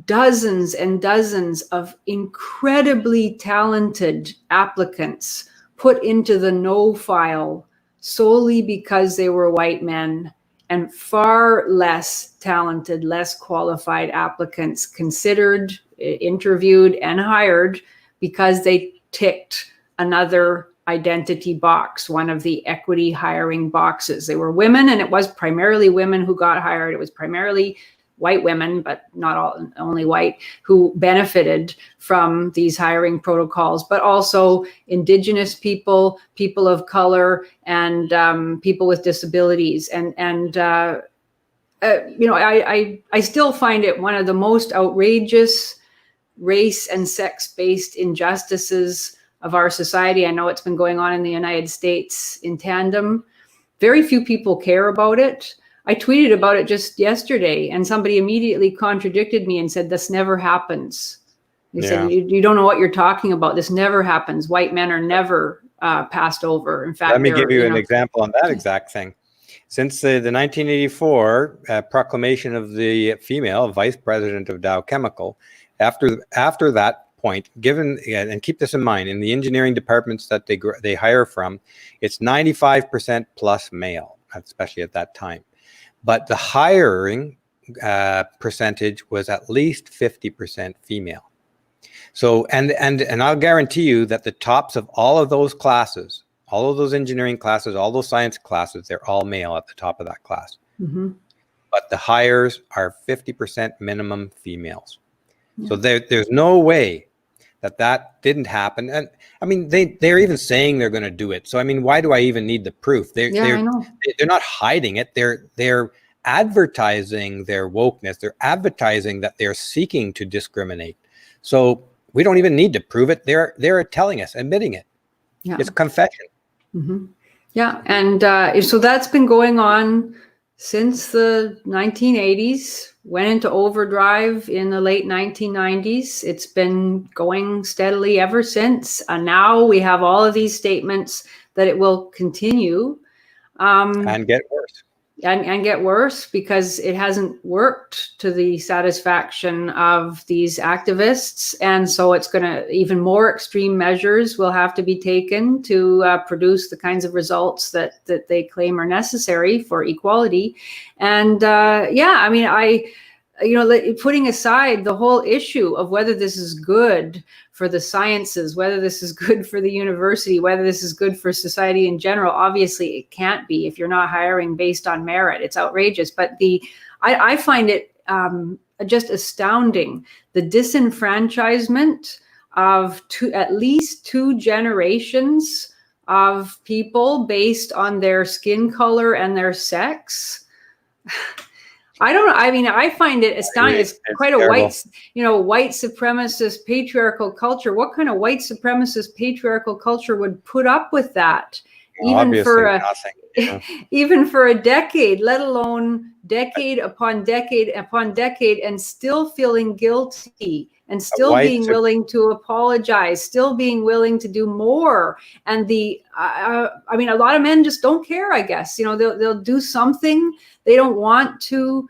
Speaker 2: dozens and dozens of incredibly talented applicants put into the no file solely because they were white men, and far less talented, less qualified applicants considered, interviewed, and hired because they ticked another identity box, one of the equity hiring boxes. They were women, and it was primarily women who got hired. It was primarily white women, but not all, only white, who benefited from these hiring protocols, but also Indigenous people, people of color, and people with disabilities. I still find it one of the most outrageous race and sex-based injustices of our society. I know it's been going on in the United States in tandem. Very few people care about it. I tweeted about it just yesterday, and somebody immediately contradicted me and said, this never happens. They said, you don't know what you're talking about. This never happens. White men are never passed over. In fact,
Speaker 1: let me give you an example on that exact thing. Since the 1984 proclamation of the female vice president of Dow Chemical, after that point, given, and keep this in mind, in the engineering departments that they hire from, it's 95% plus male, especially at that time. But the hiring percentage was at least 50% female. So, and I'll guarantee you that the tops of all of those classes, all of those engineering classes, all those science classes, they're all male at the top of that class. But the hires are 50% minimum females. So there's no way that didn't happen. And I mean, they're even saying they're going to do it. So, I mean, why do I even need the proof? They're not hiding it. They're advertising their wokeness. They're advertising that they're seeking to discriminate. So we don't even need to prove it. They're telling us, admitting it. Yeah. It's confession.
Speaker 2: Yeah. And so that's been going on since the 1980s, went into overdrive in the late 1990s. It's been going steadily ever since. And now we have all of these statements that it will continue.
Speaker 1: And get worse.
Speaker 2: And get worse because it hasn't worked to the satisfaction of these activists. And so it's going to, even more extreme measures will have to be taken to produce the kinds of results that they claim are necessary for equality. And I mean, putting aside the whole issue of whether this is good for the sciences, whether this is good for the university, whether this is good for society in general, obviously it can't be if you're not hiring based on merit. It's outrageous. But I find it just astounding. The disenfranchisement of at least 2 generations of people based on their skin color and their sex. I don't know. I mean, I find it astounding. It's quite
Speaker 1: terrible.
Speaker 2: a white supremacist patriarchal culture. What kind of white supremacist patriarchal culture would put up with that? Even for a decade, let alone decade upon decade upon decade, and still feeling guilty and still being willing to apologize, still being willing to do more. And I mean, a lot of men just don't care, I guess. They'll do something. They don't want to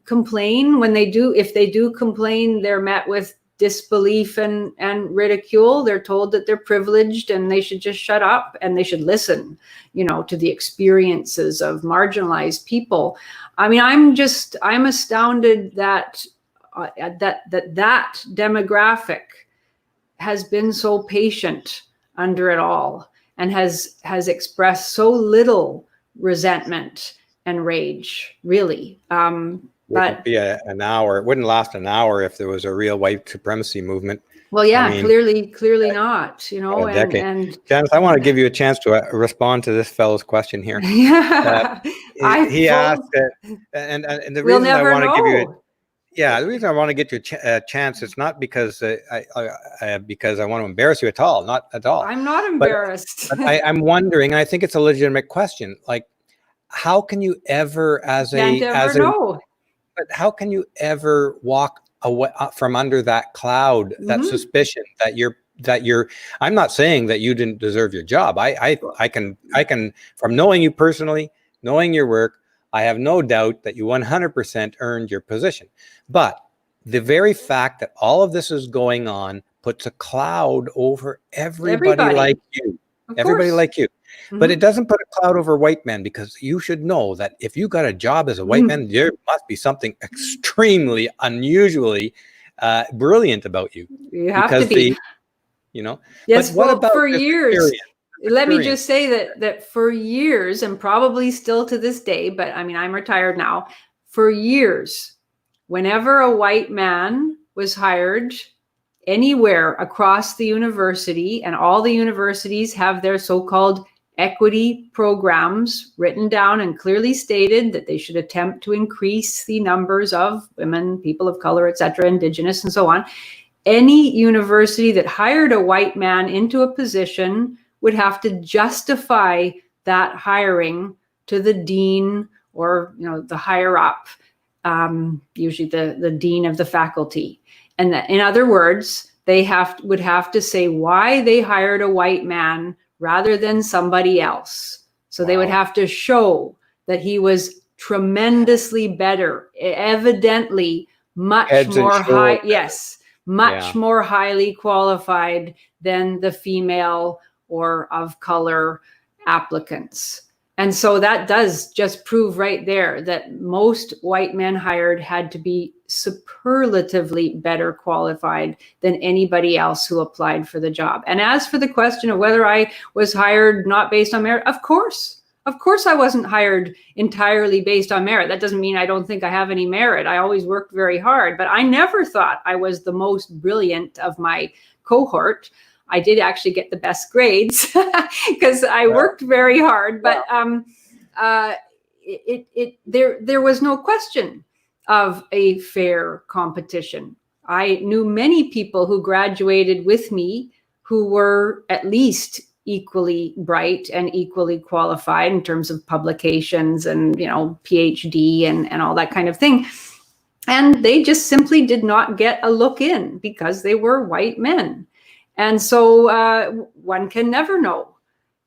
Speaker 2: complain. When they do, if they do complain, they're met with disbelief and ridicule. They're told that they're privileged and they should just shut up and they should listen, to the experiences of marginalized people. I mean, I'm astounded that that demographic has been so patient under it all and has expressed so little resentment and rage, really.
Speaker 1: But be an hour. It wouldn't last an hour if there was a real white supremacy movement.
Speaker 2: Well, yeah, I mean, clearly not. And
Speaker 1: Janice, I want to give you a chance to respond to this fellow's question here.
Speaker 2: Yeah,
Speaker 1: he asked it, and the reason I want to give you the reason I want to get you a chance, it's not because because I want to embarrass you at all, not at all.
Speaker 2: I'm not embarrassed.
Speaker 1: But I'm wondering, and I think it's a legitimate question. Like, how can you ever, but how can you ever walk away from under that cloud, that suspicion that you're? I'm not saying that you didn't deserve your job. I can from knowing you personally, knowing your work, I have no doubt that you 100% earned your position. But the very fact that all of this is going on puts a cloud over everybody like you. Everybody like you. But it doesn't put a cloud over white men, because you should know that if you got a job as a white man, there must be something extremely unusually brilliant about you.
Speaker 2: You have to be. Yes,
Speaker 1: but what about
Speaker 2: for years? Let me just say that for years, and probably still to this day, but I mean, I'm retired now, for years, whenever a white man was hired anywhere across the university, and all the universities have their so-called equity programs written down and clearly stated that they should attempt to increase the numbers of women, people of color, etc., Indigenous, and so on. Any university that hired a white man into a position would have to justify that hiring to the dean or the higher up, usually the dean of the faculty. And in other words, they would have to say why they hired a white man rather than somebody else. So they would have to show that he was tremendously better, evidently much more highly qualified than the female or of color applicants. And so that does just prove right there that most white men hired had to be superlatively better qualified than anybody else who applied for the job. And as for the question of whether I was hired not based on merit, of course I wasn't hired entirely based on merit. That doesn't mean I don't think I have any merit. I always worked very hard, but I never thought I was the most brilliant of my cohort. I did actually get the best grades because I worked very hard, but there was no question of a fair competition. I knew many people who graduated with me who were at least equally bright and equally qualified in terms of publications and, PhD and all that kind of thing. And they just simply did not get a look in because they were white men. And so one can never know.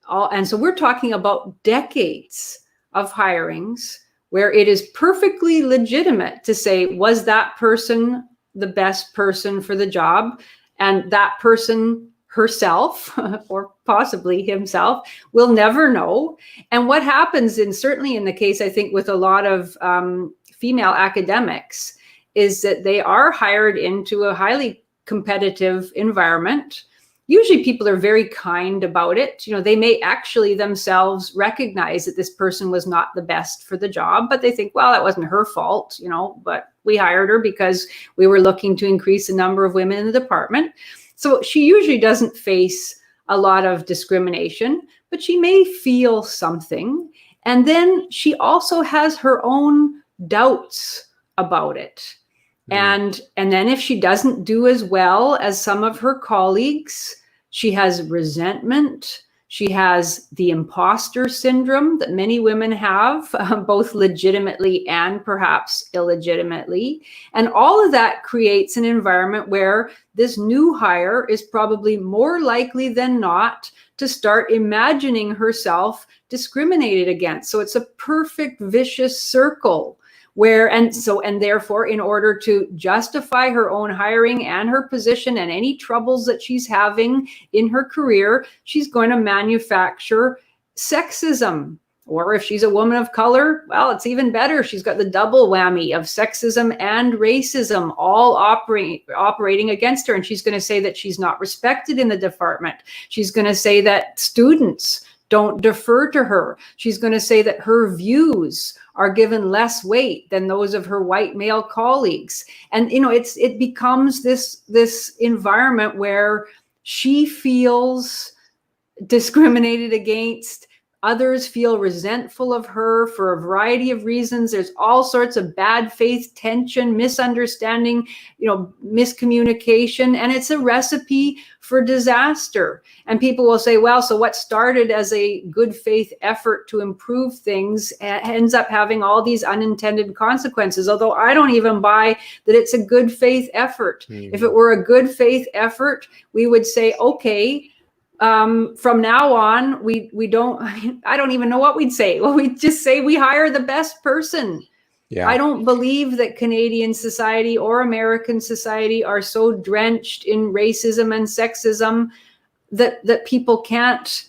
Speaker 2: And so we're talking about decades of hirings where it is perfectly legitimate to say, was that person the best person for the job? And that person herself, or possibly himself, will never know. And what happens certainly in the case, I think, with a lot of female academics, is that they are hired into a highly competitive environment usually people are very kind about it. You know, they may actually themselves recognize that this person was not the best for the job, but they think, well, that wasn't her fault, you know, but we hired her because we were looking to increase the number of women in the department. So she usually doesn't face a lot of discrimination, but she may feel something. And then she also has her own doubts about it. And then if she doesn't do as well as some of her colleagues, she has resentment. She has the imposter syndrome that many women have, both legitimately and perhaps illegitimately. And all of that creates an environment where this new hire is probably more likely than not to start imagining herself discriminated against. So it's a perfect vicious circle. And therefore, in order to justify her own hiring and her position and any troubles that she's having in her career, she's going to manufacture sexism. Or if she's a woman of color, well, it's even better. She's got the double whammy of sexism and racism all operating against her. And she's going to say that she's not respected in the department. She's going to say that students don't defer to her. She's going to say that her views are given less weight than those of her white male colleagues. And, you know, it becomes this environment where she feels discriminated against. Others feel resentful of her for a variety of reasons. There's all sorts of bad faith, tension, misunderstanding, you know, miscommunication, and it's a recipe for disaster. And people will say, well, so what started as a good faith effort to improve things ends up having all these unintended consequences, although I don't even buy that it's a good faith effort. If it were a good faith effort, we would say, okay, from now on, we don't, I don't even know what we'd say. Well, we'd just say we hire the best person. Yeah. I don't believe that Canadian society or American society are so drenched in racism and sexism that people can't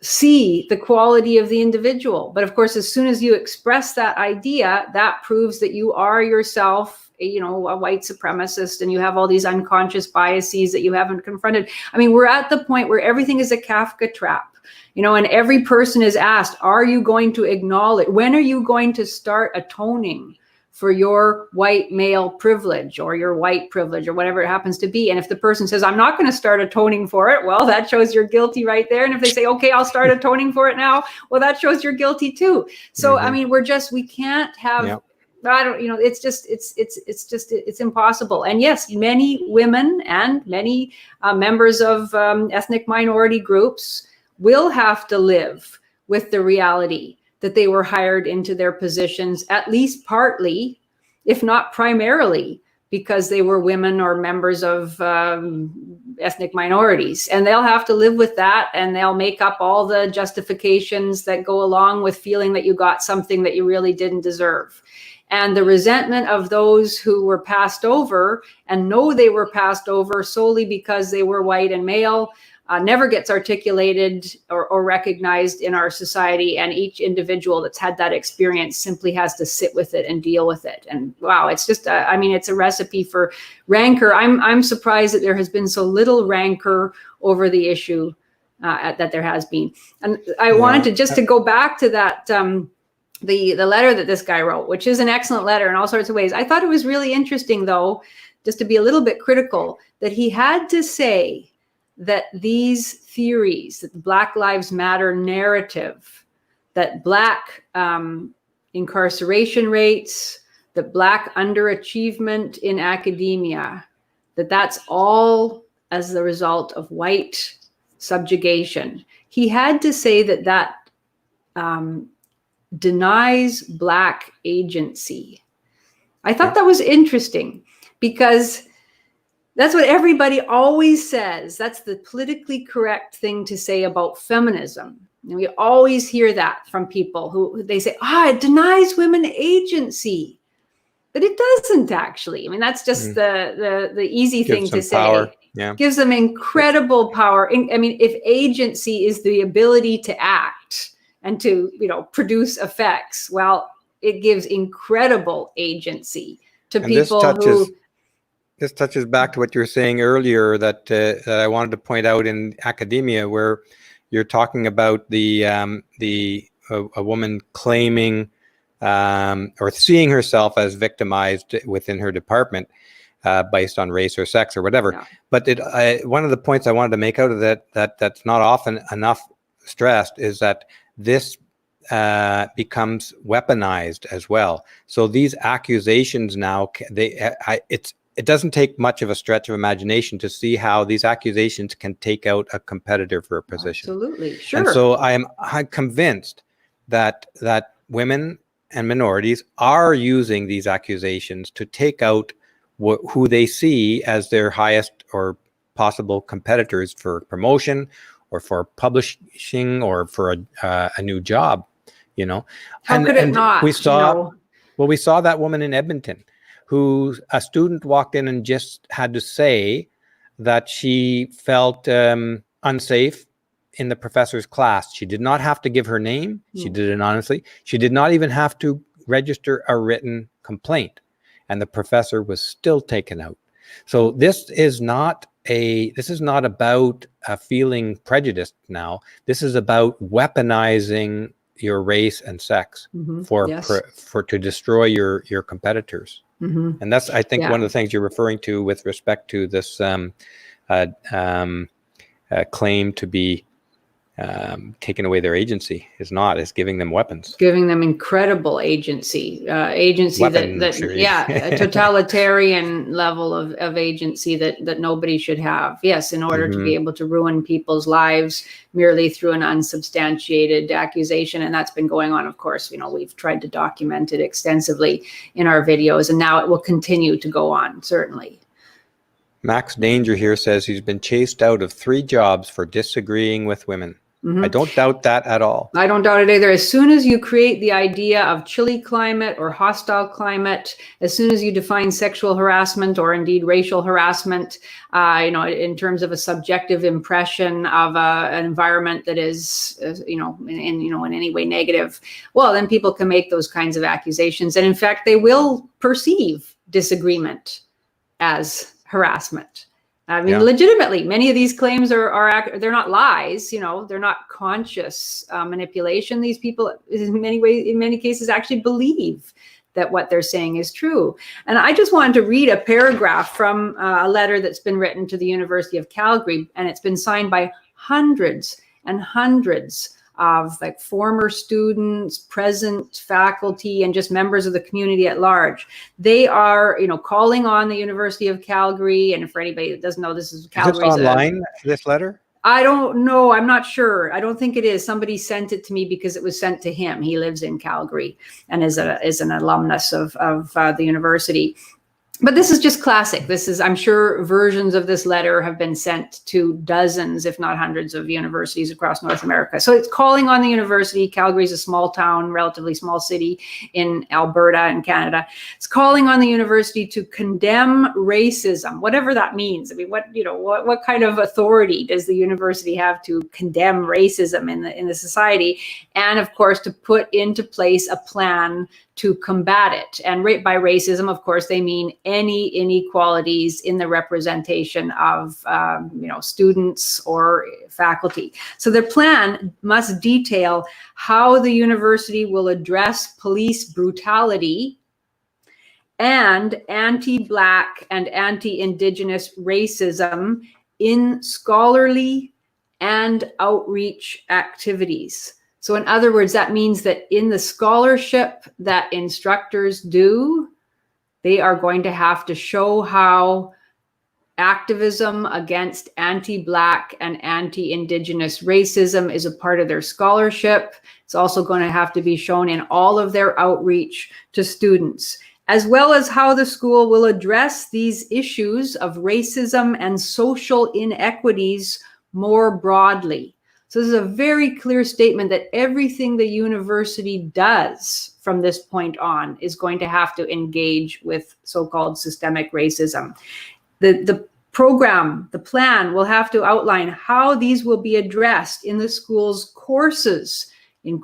Speaker 2: see the quality of the individual. But of course, as soon as you express that idea, that proves that you are yourself, you know, a white supremacist, and you have all these unconscious biases that you haven't confronted. I mean, we're at the point where everything is a Kafka trap, you know, and every person is asked, are you going to acknowledge, when are you going to start atoning for your white male privilege or your white privilege or whatever it happens to be? And if the person says, I'm not going to start atoning for it, well, that shows you're guilty right there. And if they say, okay, I'll start atoning for it now, well, that shows you're guilty too. So, I mean, we can't have, I don't, you know, it's impossible. And yes, many women and many members of ethnic minority groups will have to live with the reality that they were hired into their positions, at least partly, if not primarily, because they were women or members of ethnic minorities. And they'll have to live with that, and they'll make up all the justifications that go along with feeling that you got something that you really didn't deserve. And the resentment of those who were passed over and know they were passed over solely because they were white and male never gets articulated or recognized in our society. And each individual that's had that experience simply has to sit with it and deal with it. And wow, it's just, I mean, it's a recipe for rancor. I'm surprised that there has been so little rancor over the issue that there has been. And I wanted to just to go back to that, the letter that this guy wrote, which is an excellent letter in all sorts of ways. I thought it was really interesting, though, just to be a little bit critical, that he had to say that these theories, that the Black Lives Matter narrative, that Black incarceration rates, that Black underachievement in academia, that's all as the result of white subjugation. He had to say that denies Black agency. I thought that was interesting, because that's what everybody always says. That's the politically correct thing to say about feminism. And we always hear that from people who they say, it denies women agency. But it doesn't actually. I mean, that's just the easy thing to say.
Speaker 1: Power. Yeah.
Speaker 2: Gives them incredible power. I mean, if agency is the ability to act and to, you know, produce effects, well, it gives incredible agency to people who...
Speaker 1: this touches back to what you were saying earlier that I wanted to point out in academia, where you're talking about a woman claiming or seeing herself as victimized within her department based on race or sex or whatever. Yeah. But one of the points I wanted to make out of that's not often enough stressed is that this becomes weaponized as well. So these accusations now, it doesn't take much of a stretch of imagination to see how these accusations can take out a competitor for a position.
Speaker 2: Absolutely, sure.
Speaker 1: And so I'm convinced that women and minorities are using these accusations to take out who they see as their highest or possible competitors for promotion or for publishing or for a new job, you know.
Speaker 2: How could it not?
Speaker 1: We saw, well, we saw that woman in Edmonton who a student walked in and just had to say that she felt unsafe in the professor's class. She did not have to give her name. She did it honestly. She did not even have to register a written complaint. And the professor was still taken out. So this is not about feeling prejudiced now. This is about weaponizing your race and sex to destroy your competitors. And that's, I think, one of the things you're referring to with respect to this claim to be taking away their agency is giving them weapons,
Speaker 2: giving them incredible agency, a totalitarian level of agency that nobody should have. Yes, in order to be able to ruin people's lives merely through an unsubstantiated accusation. And that's been going on, of course. You know, we've tried to document it extensively in our videos, and now it will continue to go on, certainly.
Speaker 1: Max Danger here says he's been chased out of 3 jobs for disagreeing with women. I don't doubt that at all.
Speaker 2: I don't doubt it either. As soon as you create the idea of chilly climate or hostile climate, as soon as you define sexual harassment or indeed racial harassment, in terms of a subjective impression of an environment that is, in any way negative, well, then people can make those kinds of accusations. And in fact, they will perceive disagreement as harassment. I mean, legitimately, many of these claims they're not lies, they're not conscious manipulation. These people, in many cases, actually believe that what they're saying is true. And I just wanted to read a paragraph from a letter that's been written to the University of Calgary, and it's been signed by hundreds and hundreds of former students, present faculty, and just members of the community at large. They are, calling on the University of Calgary. And for anybody that doesn't know, this is Calgary.
Speaker 1: Is this online, this letter?
Speaker 2: I don't know. I'm not sure. I don't think it is. Somebody sent it to me because it was sent to him. He lives in Calgary and is an alumnus of the university. But this is just classic. I'm sure versions of this letter have been sent to dozens, if not hundreds, of universities across North America. So it's calling on the university. Calgary is a small town, relatively small city in Alberta in Canada. It's calling on the university to condemn racism, whatever that means. I mean, what kind of authority does the university have to condemn racism in the society? And of course, to put into place a plan to combat it. And by racism, of course, they mean any inequalities in the representation of students or faculty. So their plan must detail how the university will address police brutality and anti-Black and anti-Indigenous racism in scholarly and outreach activities. So in other words, that means that in the scholarship that instructors do, they are going to have to show how activism against anti-Black and anti-Indigenous racism is a part of their scholarship. It's also going to have to be shown in all of their outreach to students, as well as how the school will address these issues of racism and social inequities more broadly. So this is a very clear statement that everything the university does from this point on is going to have to engage with so-called systemic racism. The program, the plan will have to outline how these will be addressed in the school's courses, in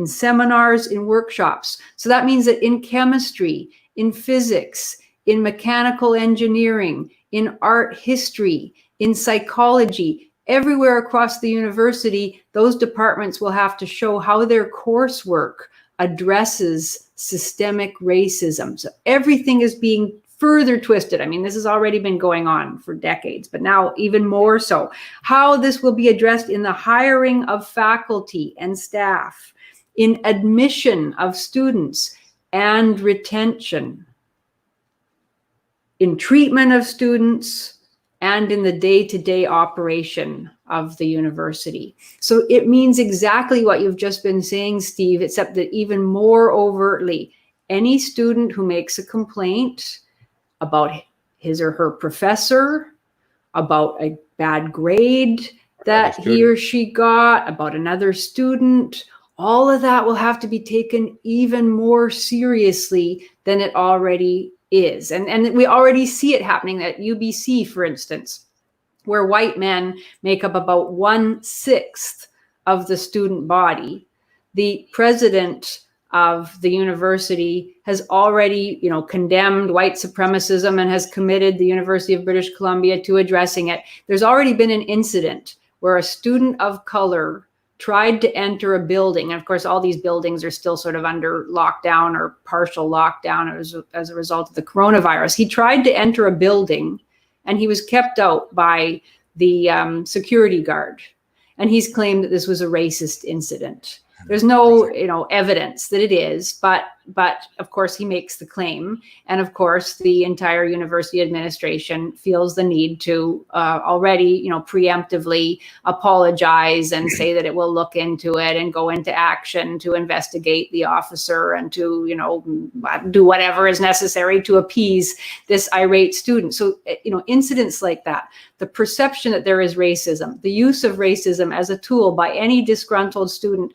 Speaker 2: seminars, in workshops. So that means that in chemistry, in physics, in mechanical engineering, in art history, in psychology. Everywhere across the university, those departments will have to show how their coursework addresses systemic racism. So everything is being further twisted. I mean, this has already been going on for decades, but now even more so. How this will be addressed in the hiring of faculty and staff, in admission of students and retention, in treatment of students, and in the day-to-day operation of the university. So it means exactly what you've just been saying, Steve, except that even more overtly, any student who makes a complaint about his or her professor, about a bad grade that he or she got, about another student, all of that will have to be taken even more seriously than it already is. And we already see it happening at UBC, for instance, where white men make up about 1/6 of the student body. The president of the university has already, condemned white supremacism and has committed the University of British Columbia to addressing it. There's already been an incident where a student of color tried to enter a building. And of course, all these buildings are still sort of under lockdown or partial lockdown as a result of the coronavirus. He tried to enter a building and he was kept out by the security guard. And he's claimed that this was a racist incident. There's no, evidence that it is, but of course he makes the claim, and of course the entire university administration feels the need to already, preemptively apologize and say that it will look into it and go into action to investigate the officer and to, do whatever is necessary to appease this irate student. So, incidents like that, the perception that there is racism, the use of racism as a tool by any disgruntled student,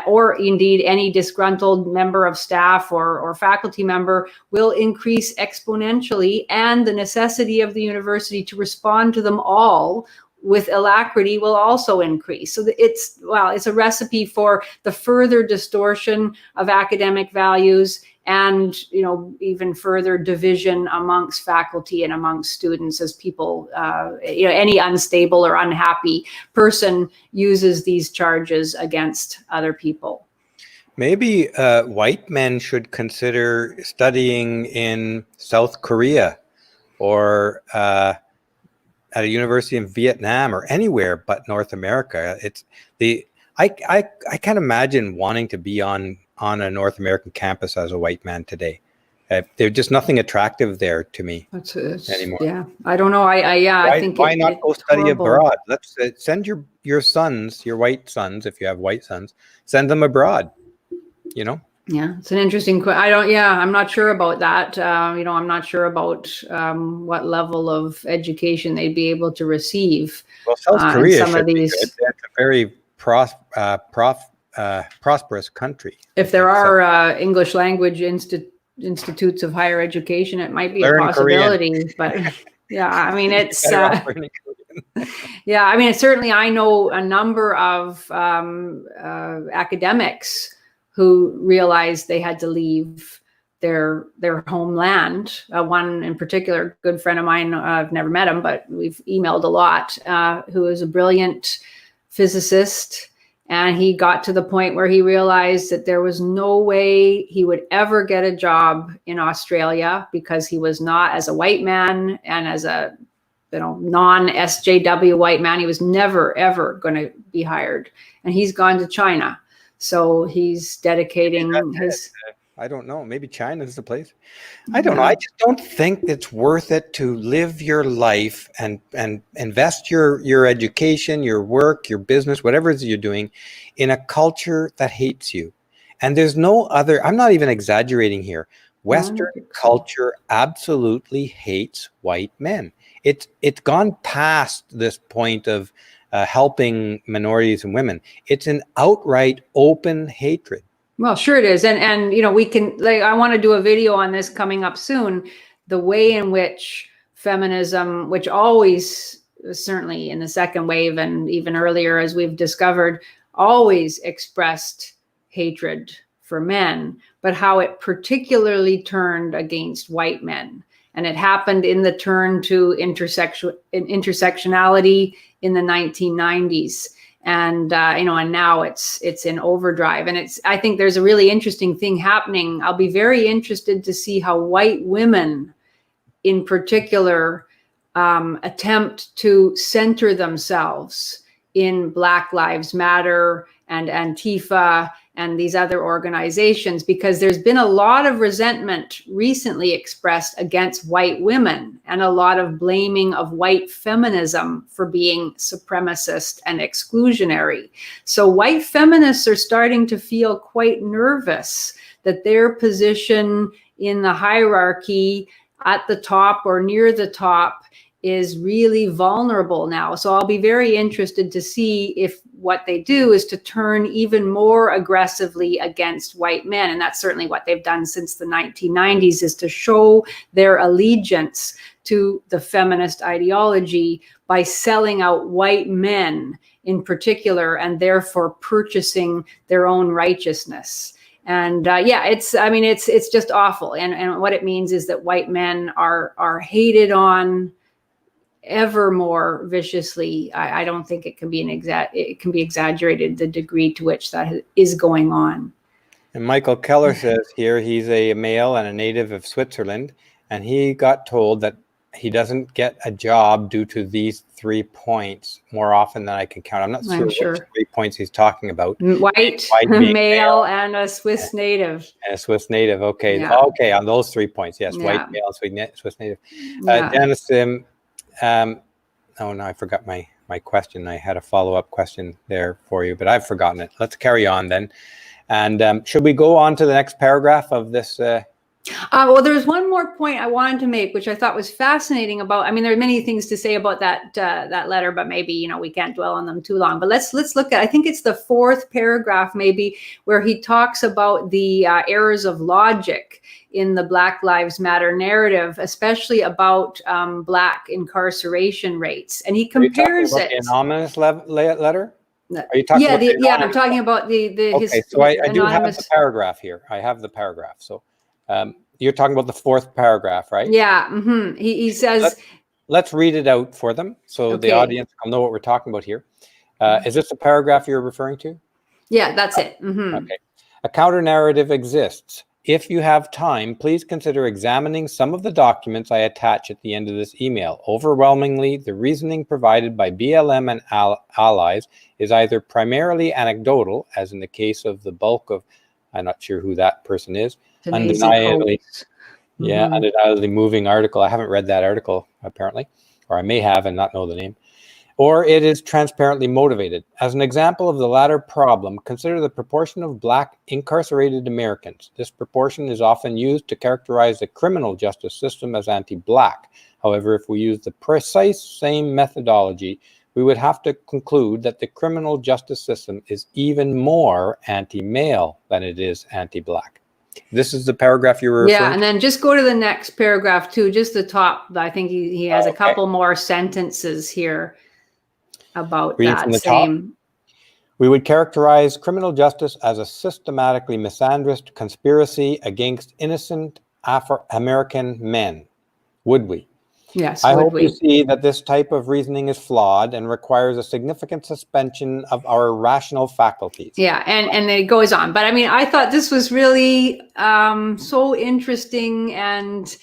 Speaker 2: or indeed any disgruntled member of staff or faculty member, will increase exponentially, and the necessity of the university to respond to them all with alacrity will also increase. So it's a recipe for the further distortion of academic values and, even further division amongst faculty and amongst students as people, any unstable or unhappy person uses these charges against other people.
Speaker 1: Maybe white men should consider studying in South Korea or at a university in Vietnam or anywhere but North America. I can't imagine wanting to be on a North American campus as a white man today. There's just nothing attractive there to me anymore.
Speaker 2: Yeah, I don't know. I think
Speaker 1: why not go study
Speaker 2: horrible.
Speaker 1: abroad? Let's send your sons, your white sons, if you have white sons, send them abroad.
Speaker 2: Yeah, it's an interesting question. I'm not sure about that. I'm not sure about what level of education they'd be able to receive.
Speaker 1: Well, South Korea
Speaker 2: some of these.
Speaker 1: It's a very prosperous country.
Speaker 2: If there are English language institutes of higher education, it might be a possibility. Korean. But yeah, I mean, it's certainly I know a number of academics who realized they had to leave their homeland. One in particular, a good friend of mine, I've never met him, but we've emailed a lot, who is a brilliant physicist. And he got to the point where he realized that there was no way he would ever get a job in Australia because he was not, as a white man and as a non-SJW white man, he was never, ever going to be hired. And he's gone to China. So he's dedicating his...
Speaker 1: I don't know. Maybe China is the place. I don't know. I just don't think it's worth it to live your life and invest your education, your work, your business, whatever it is you're doing, in a culture that hates you. And there's no other, I'm not even exaggerating here. Western culture absolutely hates white men. It's gone past this point of helping minorities and women. It's an outright open hatred.
Speaker 2: Well, sure it is. And we can, I want to do a video on this coming up soon, the way in which feminism, which always, certainly in the second wave and even earlier, as we've discovered, always expressed hatred for men, but how it particularly turned against white men. And it happened in the turn to intersectionality in the 1990s. And and now it's in overdrive. And I think there's a really interesting thing happening. I'll be very interested to see how white women, in particular, attempt to center themselves in Black Lives Matter and Antifa and these other organizations, because there's been a lot of resentment recently expressed against white women and a lot of blaming of white feminism for being supremacist and exclusionary. So white feminists are starting to feel quite nervous that their position in the hierarchy at the top or near the top is really vulnerable now. So I'll be very interested to see if what they do is to turn even more aggressively against white men. And that's certainly what they've done since the 1990s, is to show their allegiance to the feminist ideology by selling out white men in particular, and therefore purchasing their own righteousness. And it's just awful. And what it means is that white men are hated on ever more viciously. I don't think it can be it can be exaggerated the degree to which that is going on.
Speaker 1: And Michael Keller says here he's a male and a native of Switzerland, and he got told that he doesn't get a job due to these 3 points more often than I can count. I'm not sure which 3 points he's talking about.
Speaker 2: White male, and a Swiss native.
Speaker 1: And a Swiss native. Okay.
Speaker 2: Yeah.
Speaker 1: Okay. On those 3 points. Yes. Yeah. White male, Swiss native. Janice, I forgot my question. I had a follow-up question there for you, but I've forgotten it. Let's carry on then. And should we go on to the next paragraph of this?
Speaker 2: Well, there's one more point I wanted to make, which I thought was fascinating about. I mean, there are many things to say about that letter, but maybe we can't dwell on them too long. But let's look at. I think it's the 4th paragraph, maybe, where he talks about the errors of logic in the Black Lives Matter narrative, especially about Black incarceration rates, and he compares it.
Speaker 1: The anonymous letter. Are you talking about
Speaker 2: I'm talking about the
Speaker 1: okay, so I do have the paragraph here. I have the paragraph. So you're talking about the 4th paragraph, right?
Speaker 2: Yeah. Mm-hmm. He says.
Speaker 1: Let's read it out for them so the audience will know what we're talking about here. Is this the paragraph you're referring to?
Speaker 2: Yeah, that's it. Mm-hmm.
Speaker 1: Okay. A counter narrative exists. If you have time, please consider examining some of the documents I attach at the end of this email. Overwhelmingly, the reasoning provided by BLM and allies is either primarily anecdotal, as in the case of the bulk of, I'm not sure who that person is, undeniably moving article. I haven't read that article, apparently, or I may have and not know the name. Or it is transparently motivated. As an example of the latter problem, consider the proportion of Black incarcerated Americans. This proportion is often used to characterize the criminal justice system as anti-Black. However, if we use the precise same methodology, we would have to conclude that the criminal justice system is even more anti-male than it is anti-Black. This is the paragraph you were referring to?
Speaker 2: Yeah, and then just go to the next paragraph too, just the top. I think he has a couple more sentences here about that same.
Speaker 1: We would characterize criminal justice as a systematically misandrist conspiracy against innocent Afro-American men. Would we?
Speaker 2: Yes.
Speaker 1: I hope you see that this type of reasoning is flawed and requires a significant suspension of our rational faculties.
Speaker 2: Yeah, and it goes on. But I mean, I thought this was really so interesting and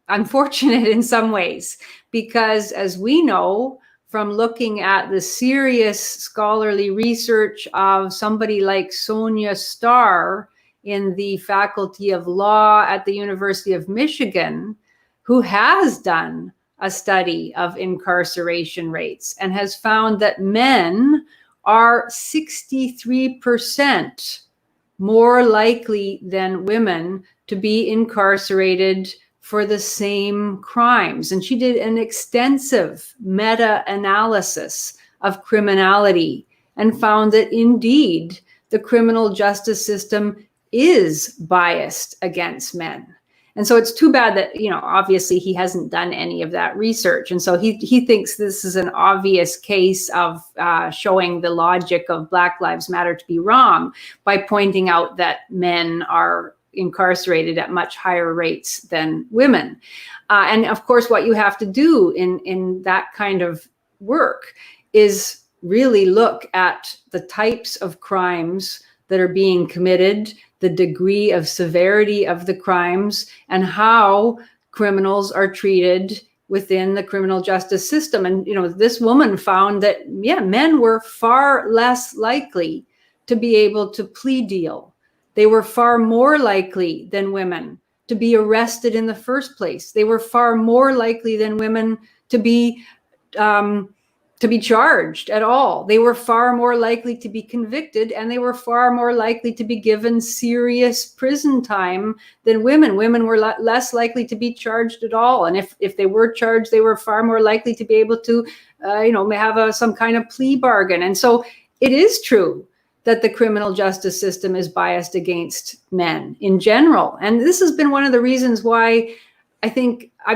Speaker 2: unfortunate in some ways, because as we know, from looking at the serious scholarly research of somebody like Sonja Starr in the Faculty of Law at the University of Michigan, who has done a study of incarceration rates and has found that men are 63% more likely than women to be incarcerated for the same crimes. And she did an extensive meta-analysis of criminality and found that indeed the criminal justice system is biased against men. And so it's too bad that, obviously he hasn't done any of that research. And so he thinks this is an obvious case of showing the logic of Black Lives Matter to be wrong by pointing out that men are incarcerated at much higher rates than women. And of course, what you have to do in that kind of work is really look at the types of crimes that are being committed, the degree of severity of the crimes, and how criminals are treated within the criminal justice system. And, this woman found that, men were far less likely to be able to plea deal. They were far more likely than women to be arrested in the first place. They were far more likely than women to be charged at all. They were far more likely to be convicted, and they were far more likely to be given serious prison time than women. Women were less likely to be charged at all. And if they were charged, they were far more likely to be able to, have some kind of plea bargain. And so it is true that the criminal justice system is biased against men in general. And this has been one of the reasons why I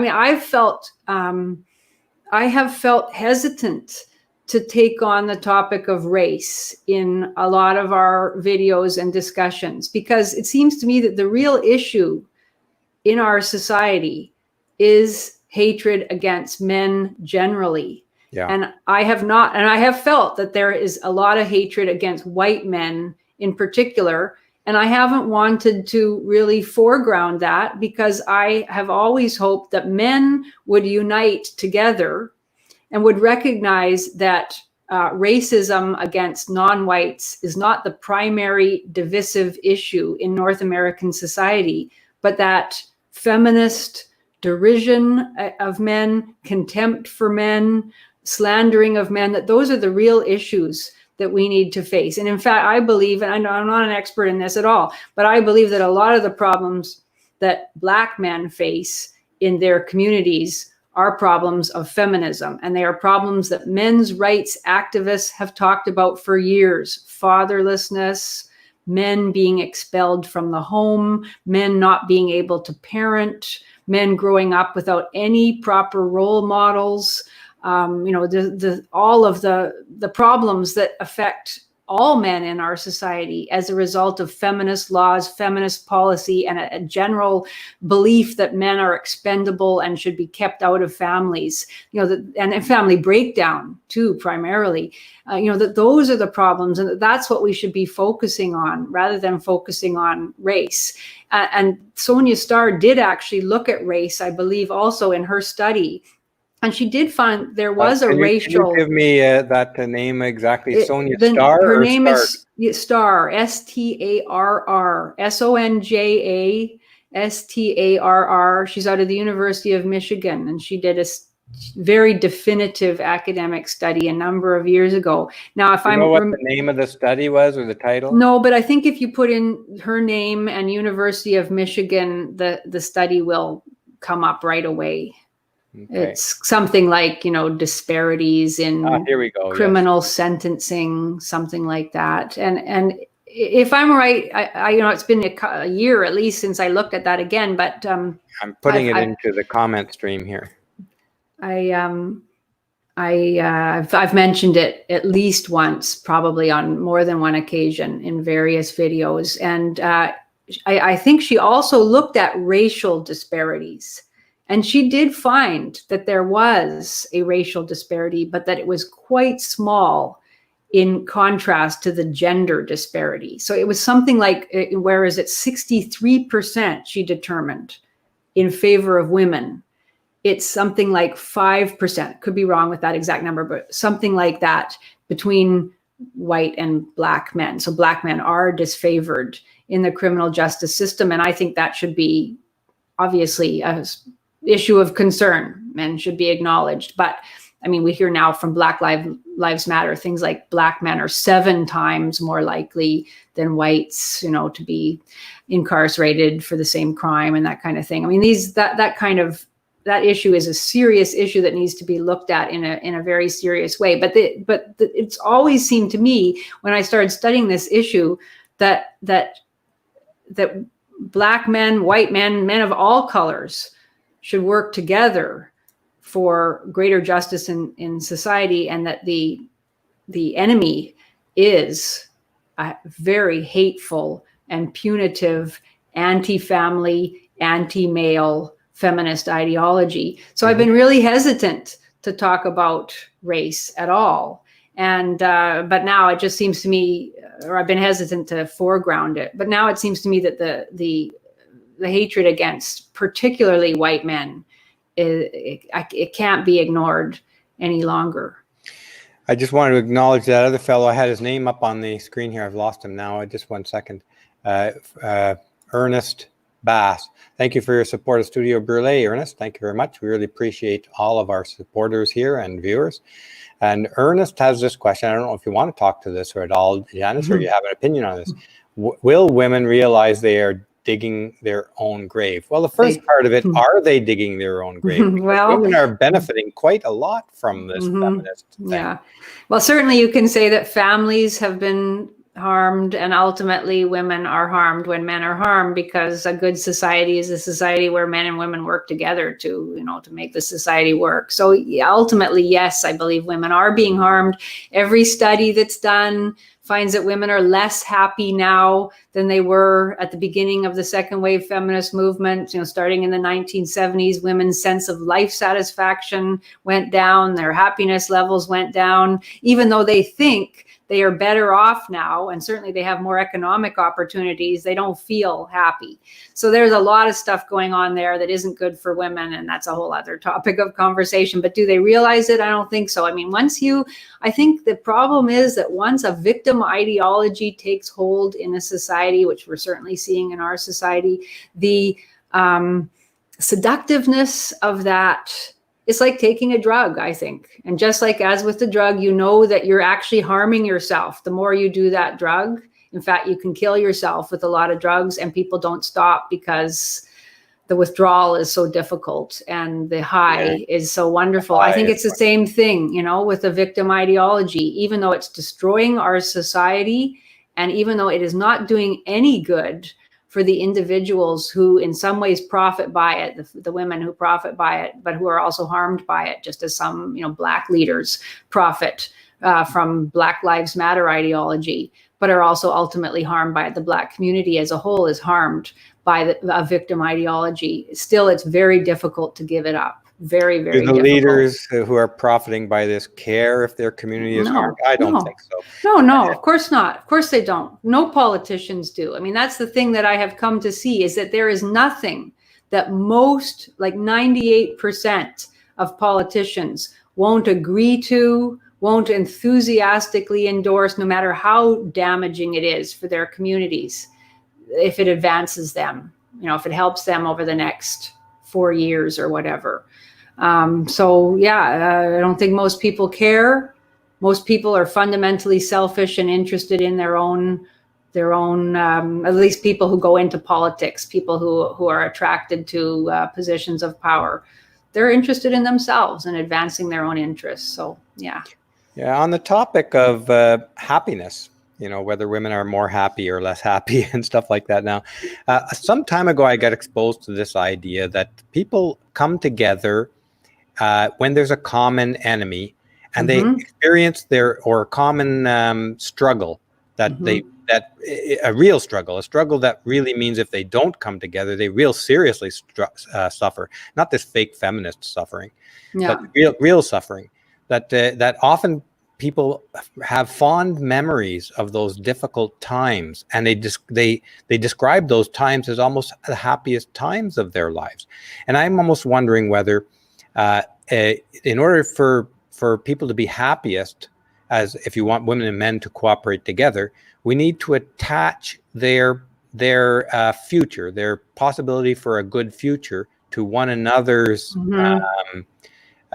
Speaker 2: have felt hesitant to take on the topic of race in a lot of our videos and discussions, because it seems to me that the real issue in our society is hatred against men generally.
Speaker 1: Yeah.
Speaker 2: And I have felt that there is a lot of hatred against white men in particular. And I haven't wanted to really foreground that, because I have always hoped that men would unite together and would recognize that racism against non-whites is not the primary divisive issue in North American society, but that feminist derision of men, contempt for men, slandering of men, that those are the real issues that we need to face. And in fact, I believe, and I'm not an expert in this at all, but I believe that a lot of the problems that Black men face in their communities are problems of feminism. And they are problems that men's rights activists have talked about for years. Fatherlessness, men being expelled from the home, men not being able to parent, men growing up without any proper role models. All of the problems that affect all men in our society as a result of feminist laws, feminist policy, and a general belief that men are expendable and should be kept out of families, and family breakdown too, primarily, that those are the problems, and that's what we should be focusing on rather than focusing on race. And Sonja Starr did actually look at race, I believe, also in her study. And she did find there was a racial.
Speaker 1: Can you give me that name exactly? Sonja Starr.
Speaker 2: Her name is Starr, Starr, Sonja. She's out of the University of Michigan, and she did a very definitive academic study a number of years ago. Now, if I know
Speaker 1: what the name of the study was, or the title?
Speaker 2: No, but I think if you put in her name and University of Michigan, the study will come up right away. Okay. It's something like, disparities in criminal sentencing, something like that. And if I'm right, I it's been a year at least since I looked at that again, but
Speaker 1: I'm putting it into the comment stream here.
Speaker 2: I've mentioned it at least once, probably on more than one occasion in various videos. And I think she also looked at racial disparities. And she did find that there was a racial disparity, but that it was quite small in contrast to the gender disparity. So it was something like, whereas it's 63%, she determined, in favor of women, it's something like 5%, could be wrong with that exact number, but something like that between white and Black men. So Black men are disfavored in the criminal justice system. And I think that should be obviously a issue of concern and should be acknowledged. But I mean, we hear now from Black Lives Matter, things like Black men are 7 times more likely than whites, to be incarcerated for the same crime and that kind of thing. I mean, that issue is a serious issue that needs to be looked at in a very serious way. But it's always seemed to me when I started studying this issue that Black men, white men, men of all colors should work together for greater justice in society, and that the enemy is very hateful and punitive anti-family, anti-male feminist ideology. So I've been really hesitant to talk about race at all. And but now it just seems to me, or I've been hesitant to foreground it, but now it seems to me that the hatred against particularly white men, it can't be ignored any longer.
Speaker 1: I just wanted to acknowledge that other fellow. I had his name up on the screen here. I've lost him now. Just 1 second. Ernest Bass. Thank you for your support of Studio Brûlé, Ernest. Thank you very much. We really appreciate all of our supporters here and viewers. And Ernest has this question. I don't know if you want to talk to this or at all, Janice, or you have an opinion on this. Will women realize they are digging their own grave? Well, the first part of it, are they digging their own grave? Well, women are benefiting quite a lot from this feminist thing.
Speaker 2: Yeah. Well, certainly you can say that families have been harmed, and ultimately women are harmed when men are harmed, because a good society is a society where men and women work together to make the society work. So ultimately, yes, I believe women are being harmed. Every study that's done finds that women are less happy now than they were at the beginning of the second wave feminist movement. Starting in the 1970s, women's sense of life satisfaction went down, their happiness levels went down, even though they think they are better off now, and certainly they have more economic opportunities. They don't feel happy. So there's a lot of stuff going on there that isn't good for women, and that's a whole other topic of conversation. But do they realize it? I don't think so. I mean, I think the problem is that once a victim ideology takes hold in a society, which we're certainly seeing in our society, the seductiveness of that, it's like taking a drug, I think. And just like as with the drug, you know that you're actually harming yourself the more you do that drug. In fact, you can kill yourself with a lot of drugs, and people don't stop because the withdrawal is so difficult and the high is so wonderful. I think it's the same thing, with the victim ideology. Even though it's destroying our society, and even though it is not doing any good for the individuals who in some ways profit by it, the women who profit by it, but who are also harmed by it, just as some Black leaders profit from Black Lives Matter ideology, but are also ultimately harmed by it. The Black community as a whole is harmed by a victim ideology. Still, it's very difficult to give it up. Very, very difficult.
Speaker 1: Do the leaders who are profiting by this care if their community is harmed? I don't think so.
Speaker 2: No, of course not. Of course they don't. No politicians do. I mean, that's the thing that I have come to see, is that there is nothing that most, like 98% of politicians won't agree to, won't enthusiastically endorse, no matter how damaging it is for their communities, if it advances them, if it helps them over the next 4 years or whatever. I don't think most people care. Most people are fundamentally selfish and interested in their own, at least people who go into politics, people who are attracted to positions of power. They're interested in themselves and advancing their own interests. So, yeah.
Speaker 1: Yeah, on the topic of happiness, whether women are more happy or less happy and stuff like that now. Some time ago, I got exposed to this idea that people come together when there's a common enemy, and they experience a common struggle a real struggle, a struggle that really means if they don't come together, they seriously suffer. Not this fake feminist suffering, but real suffering. That often people have fond memories of those difficult times, and they describe those times as almost the happiest times of their lives. And I'm almost wondering whether, in order for people to be happiest, as if you want women and men to cooperate together, we need to attach their future, their possibility for a good future, to one another's,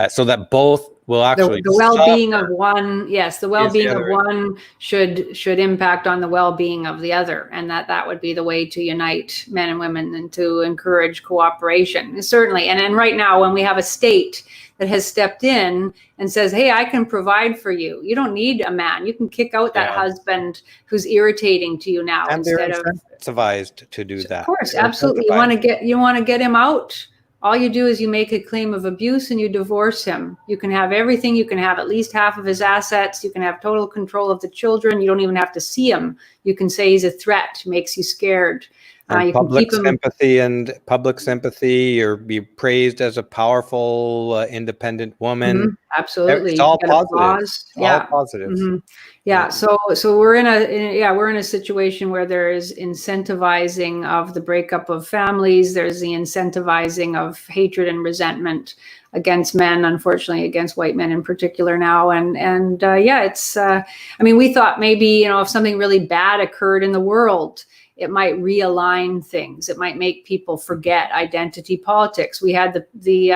Speaker 1: so that both will actually
Speaker 2: the well-being of one. Yes, the well-being of one should impact on the well-being of the other, and that would be the way to unite men and women and to encourage cooperation. And certainly, and right now, when we have a state that has stepped in and says, "Hey, I can provide for you. You don't need a man. You can kick out that husband who's irritating to you now."
Speaker 1: And they're incentivized to do that.
Speaker 2: Of course, absolutely. You want to get him out. All you do is you make a claim of abuse and you divorce him. You can have everything. You can have at least half of his assets. You can have total control of the children. You don't even have to see him. You can say he's a threat, makes you scared.
Speaker 1: And
Speaker 2: You can keep them.
Speaker 1: public sympathy, or be praised as a powerful, independent woman.
Speaker 2: Absolutely.
Speaker 1: It's all
Speaker 2: Get
Speaker 1: positive.
Speaker 2: applause.
Speaker 1: All
Speaker 2: Yeah.
Speaker 1: positives.
Speaker 2: Yeah. So we're in a situation where there is incentivizing of the breakup of families. There's the incentivizing of hatred and resentment against men, unfortunately against white men in particular now. And it's, I mean, we thought maybe, if something really bad occurred in the world, it might realign things. It might make people forget identity politics. We had the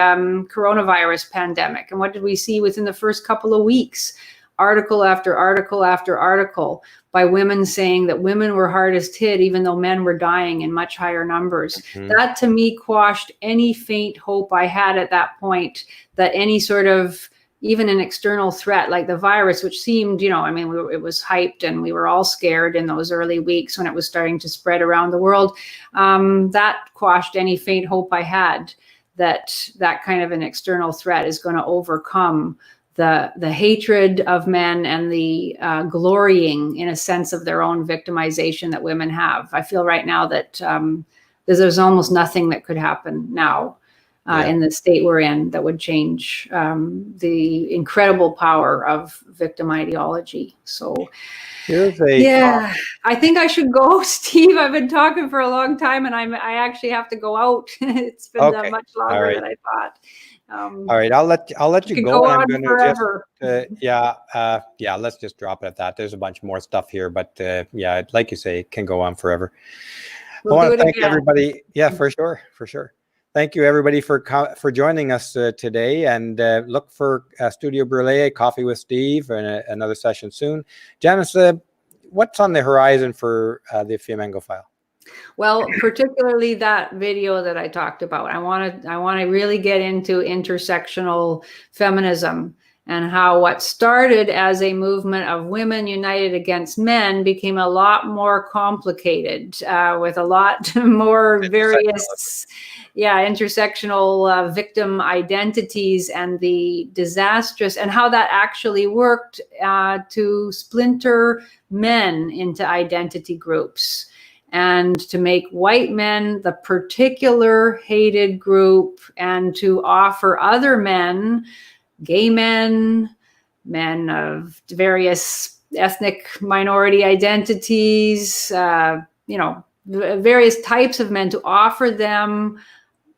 Speaker 2: coronavirus pandemic. And what did we see within the first couple of weeks? Article after article after article by women saying that women were hardest hit, even though men were dying in much higher numbers. That to me quashed any faint hope I had at that point that any sort of even an external threat like the virus, which seemed, it was hyped and we were all scared in those early weeks when it was starting to spread around the world. That quashed any faint hope I had that kind of an external threat is going to overcome the hatred of men and the glorying in a sense of their own victimization that women have. I feel right now that there's almost nothing that could happen now. In the state we're in, that would change the incredible power of victim ideology. So, I think I should go, Steve. I've been talking for a long time, and I actually have to go out. It's been much longer than I thought.
Speaker 1: All right, I'll let you go.
Speaker 2: I'm going to forever.
Speaker 1: Let's just drop it at that. There's a bunch more stuff here, but like you say, it can go on forever. I want to thank everybody. Yeah, for sure. Thank you, everybody, for joining us today, and look for Studio Brûlé, Coffee with Steve, and another session soon. Janice, what's on the horizon for the Fiamengo file?
Speaker 2: Well, particularly that video that I talked about. I want to really get into intersectional feminism and how what started as a movement of women united against men became a lot more complicated with a lot more various intersectional victim identities, and the disastrous, and how that actually worked to splinter men into identity groups and to make white men the particular hated group, and to offer other men, gay men, men of various ethnic minority identities, various types of men, to offer them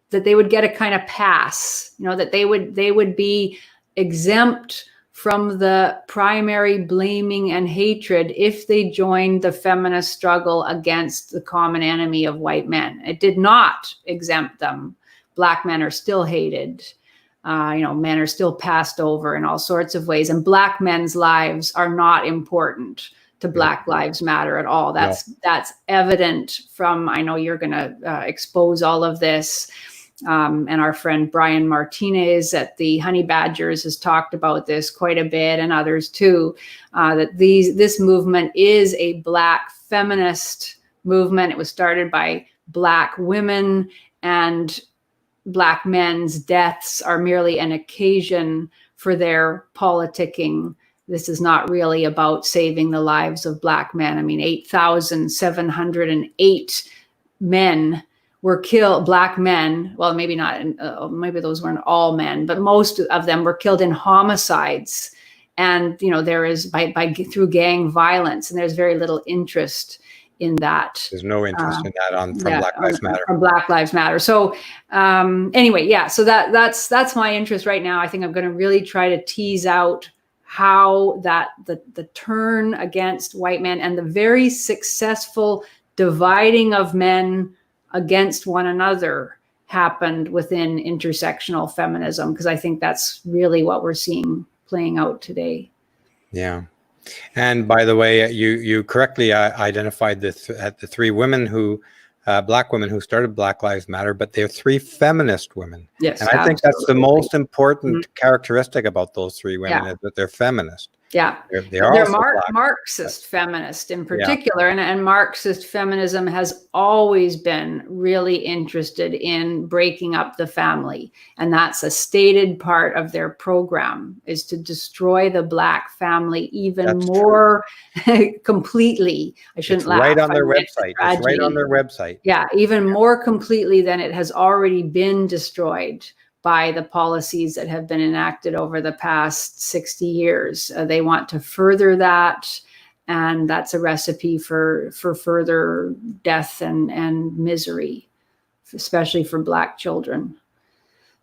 Speaker 2: that they would get a kind of pass, that they would be exempt from the primary blaming and hatred if they joined the feminist struggle against the common enemy of white men. It did not exempt them. Black men are still hated. Men are still passed over in all sorts of ways, and Black men's lives are not important to Black Lives Matter at all. That's evident from, I know you're going to expose all of this. And our friend Brian Martinez at the Honey Badgers has talked about this quite a bit, and others too, that this movement is a Black feminist movement. It was started by Black women, and Black men's deaths are merely an occasion for their politicking. This is not really about saving the lives of Black men. I mean, 8,708 men were killed, Black men. Well, maybe not, maybe those weren't all men, but most of them were killed in homicides. And, there is through gang violence, and there's very little interest in that.
Speaker 1: There's no interest in that from Black Lives Matter.
Speaker 2: From Black Lives Matter. So so that's my interest right now. I think I'm going to really try to tease out how that the turn against white men and the very successful dividing of men against one another happened within intersectional feminism, because I think that's really what we're seeing playing out today.
Speaker 1: Yeah. And by the way, you correctly identified the three women Black women who started Black Lives Matter, but they're three feminist women.
Speaker 2: Yes,
Speaker 1: and I think that's the most important characteristic about those three women, is that they're feminist.
Speaker 2: Yeah,
Speaker 1: They're
Speaker 2: they're
Speaker 1: also black.
Speaker 2: Marxist feminist in particular, and Marxist feminism has always been really interested in breaking up the family, and that's a stated part of their program, is to destroy the Black family even more completely. I shouldn't
Speaker 1: It's
Speaker 2: laugh.
Speaker 1: right on their
Speaker 2: I meant the
Speaker 1: website. It's right on
Speaker 2: tragedy.
Speaker 1: their website.
Speaker 2: Yeah, even more completely than it has already been destroyed by the policies that have been enacted over the past 60 years. They want to further that, and that's a recipe for further death and misery, especially for Black children.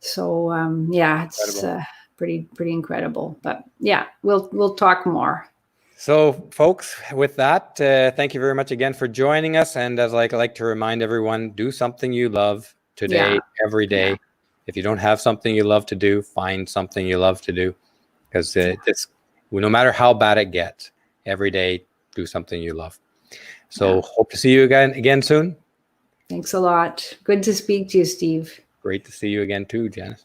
Speaker 2: So yeah, it's pretty incredible. But yeah, we'll talk more.
Speaker 1: So, folks, with that, thank you very much again for joining us. And as I like to remind everyone, do something you love today, every day. Yeah. If you don't have something you love to do, find something you love to do. Because no matter how bad it gets, every day, do something you love. So hope to see you again soon.
Speaker 2: Thanks a lot. Good to speak to you, Steve.
Speaker 1: Great to see you again too, Janice.